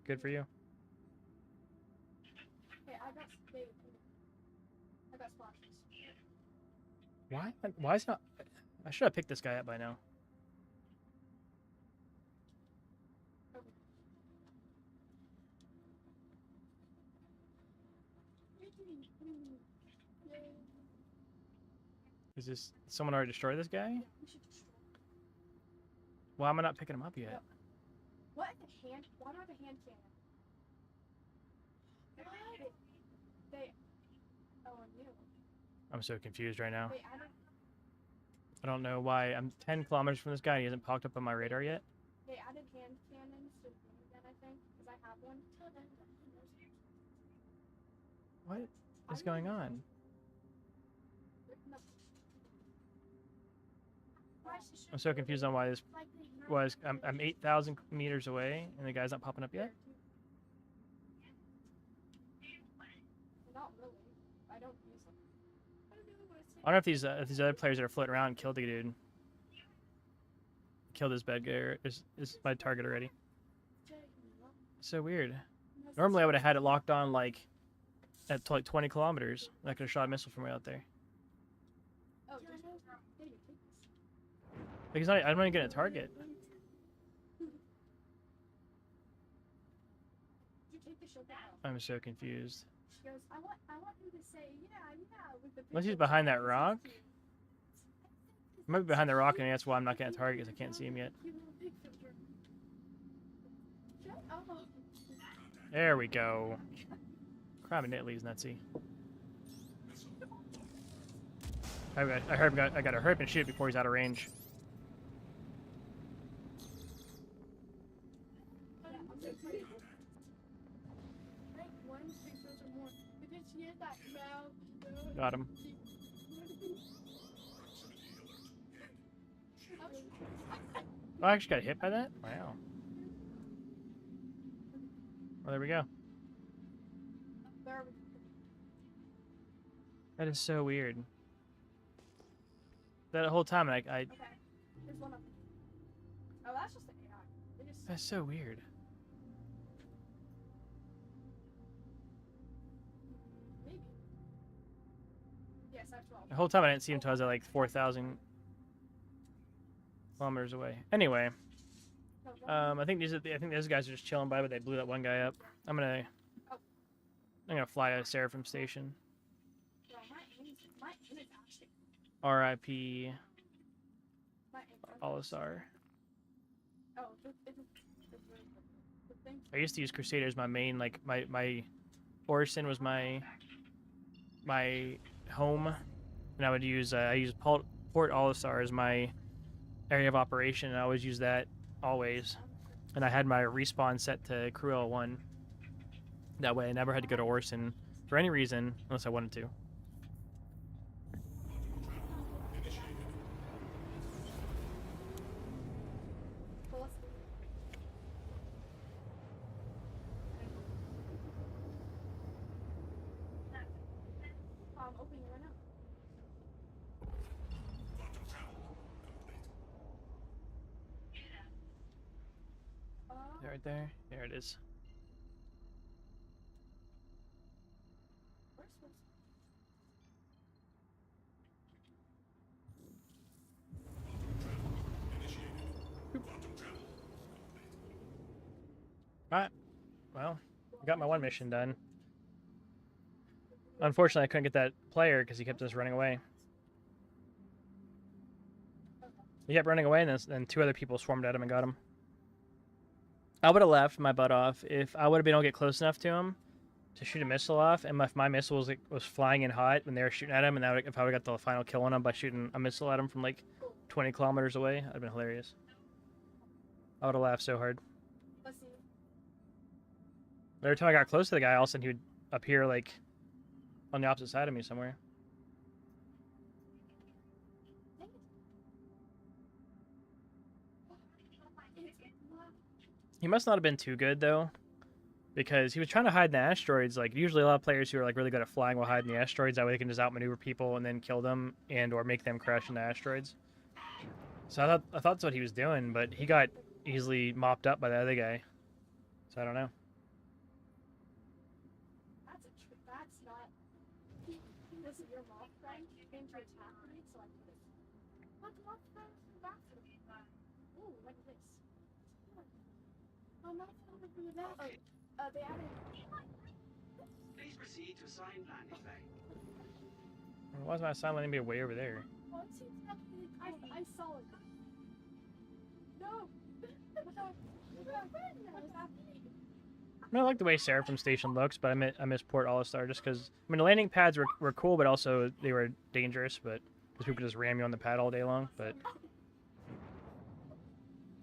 A: good for you.
E: Hey, I got splashes.
A: Why is not? I should have picked this guy up by now. Is this someone already destroyed this guy?
E: We should destroy.
A: Why am I not picking him up yet?
E: What? The hand? Why do I have a hand cannon? What? They. Oh, I knew.
A: I'm so confused right now.
E: They added.
A: I don't know why. I'm 10 kilometers from this guy and he hasn't popped up on my radar yet.
E: They added hand cannons to the game again, I think, because I have one.
A: What is going on?
E: No.
A: I'm so confused on why this was. I'm 8,000 meters away and the guy's not popping up yet.
E: Not really. I don't use them.
A: I don't know if these other players that are floating around killed the dude. Killed this bad guy. Is my target already? So weird. Normally I would have had it locked on like at like 20 kilometers. I could have shot a missile from way out there.
E: Oh, yeah, you take this.
A: Because I'm not even getting a target.
E: Did you take the ship out?
A: I'm so confused.
E: She goes, I want him to say, yeah, with the
A: Unless he's
E: picture
A: behind
E: of
A: that
E: the
A: rock.
E: picture.
A: He might be behind the rock and that's why I'm not getting a target because I can't see him yet.
E: You little pig filter. Shut up.
A: There we go. Crab and Italy's nutsy. I gotta hurry up and shoot before he's out of range.
E: Yeah, I'm so excited. Rank 1 pig filter more. Because she is that mouth.
A: Got him. Oh, I actually got hit by that? Wow. Well, there we go.
E: Where are we?
A: That is so weird. That whole time, I
E: Okay. There's one up. Oh, that's just the AI. They just.
A: that's so weird.
E: Maybe. Yes, that's 12.
A: The whole time I didn't see him until I was at like 4,000 kilometers away. Anyway, I think those guys are just chilling by, but they blew that one guy up. I'm gonna fly to Seraphim Station.
E: Bro, my aim is actually.
A: R.I.P.
E: My aim.
A: Olisar.
E: Oh, it's the thing.
A: I used to use Crusader as my main, like my Orison was my home, and I would use I use Port Olisar as my area of operation, and I always use that always. And I had my respawn set to Cruella 1. That way I never had to go to Orison for any reason unless I wanted to.
E: Well, let's see. I'm opening it right now.
A: right there. There it is.
E: Where's this?
A: Alright. Well, I got my one mission done. Unfortunately, I couldn't get that player because he kept just running away. He kept running away, and then two other people swarmed at him and got him. I would have left my butt off if I would have been able to get close enough to him to shoot a missile off, and if my missile was flying in hot when they were shooting at him, and if I would have got the final kill on him by shooting a missile at him from like 20 kilometers away, that'd have been hilarious. I would have laughed so hard.
E: Let's see.
A: Every time I got close to the guy, all of a sudden he would appear like on the opposite side of me somewhere. He must not have been too good though, because he was trying to hide in the asteroids. Like usually a lot of players who are like really good at flying will hide in the asteroids. That way they can just outmaneuver people and then kill them and or make them crash into asteroids. So I thought that's what he was doing, but he got easily mopped up by the other guy. So I don't know.
E: That's not. This is your moth friend came to attack me, so I did it. What the moth friend came back to me? Ooh, what is this? Oh, moth friend would do that. Oh, they added.
D: Please proceed to assigned landing bay.
A: Why is my sign letting me way over there?
E: Oh, it seems like I saw it. No. What's happening?
A: I mean, I like the way Seraphim Station looks, but I miss Port All-Star just because, I mean, the landing pads were cool, but also they were dangerous, but because people just ram you on the pad all day long, but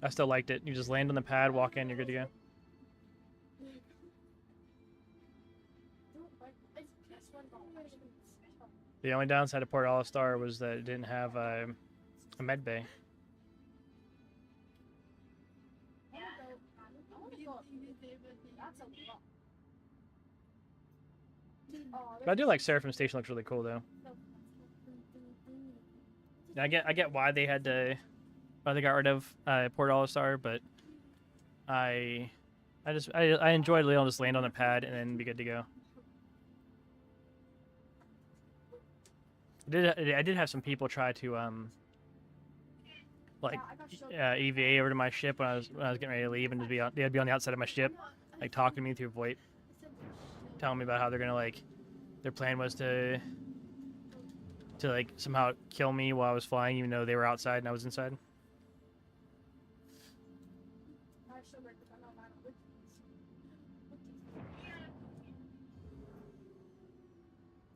A: I still liked it. You just land on the pad, walk in, you're good to go. The only downside of Port All-Star was that it didn't have a med bay. But I do like Seraphim Station. Looks really cool though. I get why they had to, why they got rid of Port All-Star, but I enjoyed being able to just land on the pad and then be good to go. I did have some people try to like EVA over to my ship when I was getting ready to leave, and they'd be on the outside of my ship, like talking to me through VoIP, telling me about how they're gonna like, their plan was to like somehow kill me while I was flying, even though they were outside and I was inside. I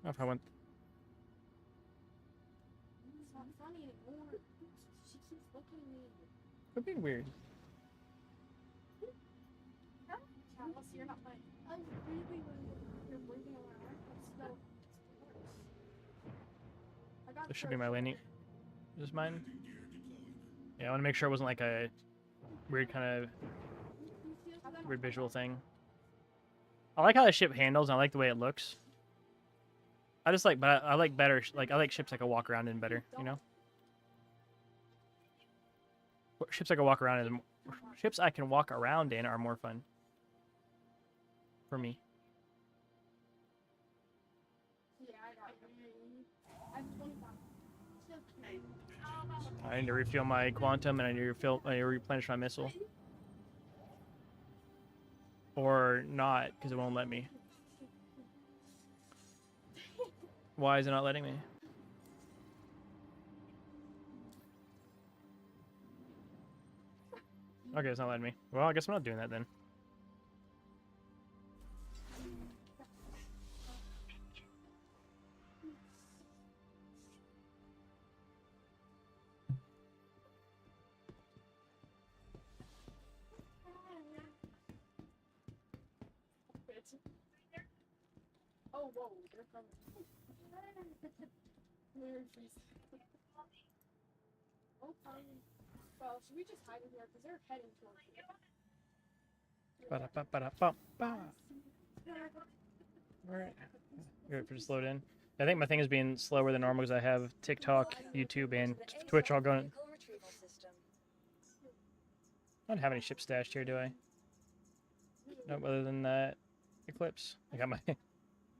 A: don't know if I went.
E: It's not funny anymore. She keeps looking at me.
A: Quit being weird.
E: Unless you're not playing. I'm really you're breathing around. It's so
A: This should be my landing. Is this mine? Yeah, I want to make sure it wasn't like a weird kind of weird visual thing. I like how the ship handles, and I like the way it looks. I just like, but I like better, like, I like ships I can walk around in better, you know? Ships I can walk around in, ships I can walk around in are more fun. For me.
E: Yeah, I got you. I'm 25.
A: I need to refuel my quantum, and I need to replenish my missile. Or not, because it won't let me. Why is it not letting me? Okay, it's not letting me. Well, I guess I'm not doing that then.
E: Oh, whoa, they're coming. Weird face. Oh, well, should we just hide in here? Because they're heading towards you.
A: Ba-da-ba-ba-da-ba-ba. Alright. Wait for it to slow in. I think my thing is being slower than normal because I have TikTok, YouTube, and Twitch all going.
B: Vehicle retrieval system.
A: I don't have any ship stashed here, do I? Nope, other than that, Eclipse. I got my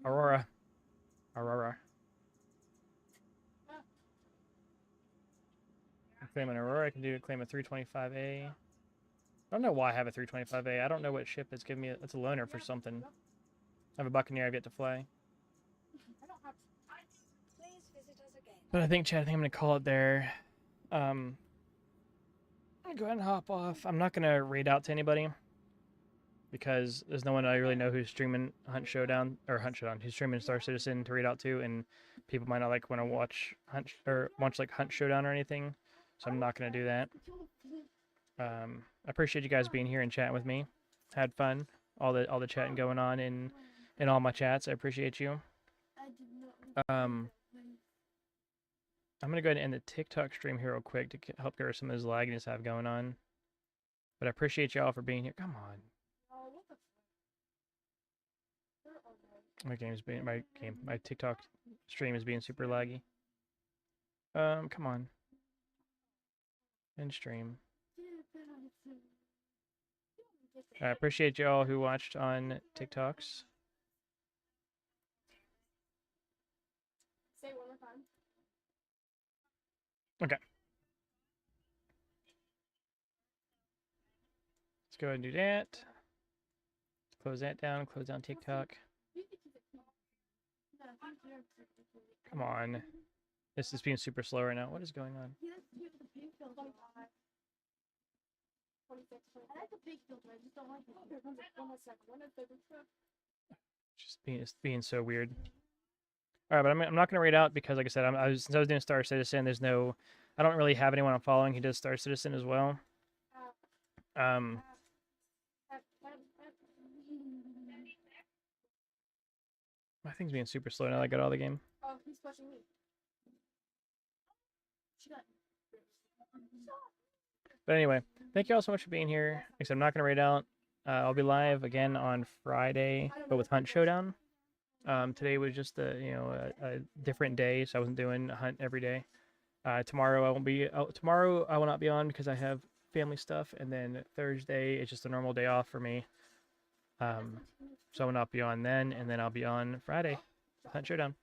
A: Aurora. Aurora. I claim an Aurora. I can claim a 325A. I don't know why I have a 325A. I don't know what ship it's giving me. It's a loaner for something. I have a Buccaneer I've yet to fly.
B: Please visit us again.
A: But I think, Chad, I think I'm going to call it there. I'm going to go ahead and hop off. I'm not going to raid out to anybody because there's no one I really know who's streaming Hunt Showdown, who's streaming Star Citizen to raid out to, and people might not like want to watch Hunt Showdown or anything, so I'm not going to do that. I appreciate you guys being here and chatting with me. Had fun. All the chatting going on in all my chats. I appreciate you. I'm gonna go ahead and end the TikTok stream here real quick to help get rid of some of this lagginess I have going on. But I appreciate y'all for being here. Come on. My TikTok stream is being super laggy. Come on. End stream. I appreciate y'all who watched on TikToks.
E: Say it one more time.
A: Okay. Let's go ahead and do that. Close that down. Close down TikTok. Come on. This is being super slow right now. What is going on? It's being so weird. All right, but I'm not gonna rate out because, like I said, since I was doing Star Citizen, I don't really have anyone I'm following who does Star Citizen as well. My thing's being super slow now that I got out of the game.
E: Oh, he's pushing me.
A: But anyway, thank you all so much for being here. Like I said, I'm not gonna rate out. I'll be live again on Friday, but with Hunt Showdown. Today was just a different day, so I wasn't doing Hunt every day. Tomorrow I won't be. Tomorrow I will not be on because I have family stuff, and then Thursday is just a normal day off for me. So I will not be on then, and then I'll be on Friday, Hunt Showdown.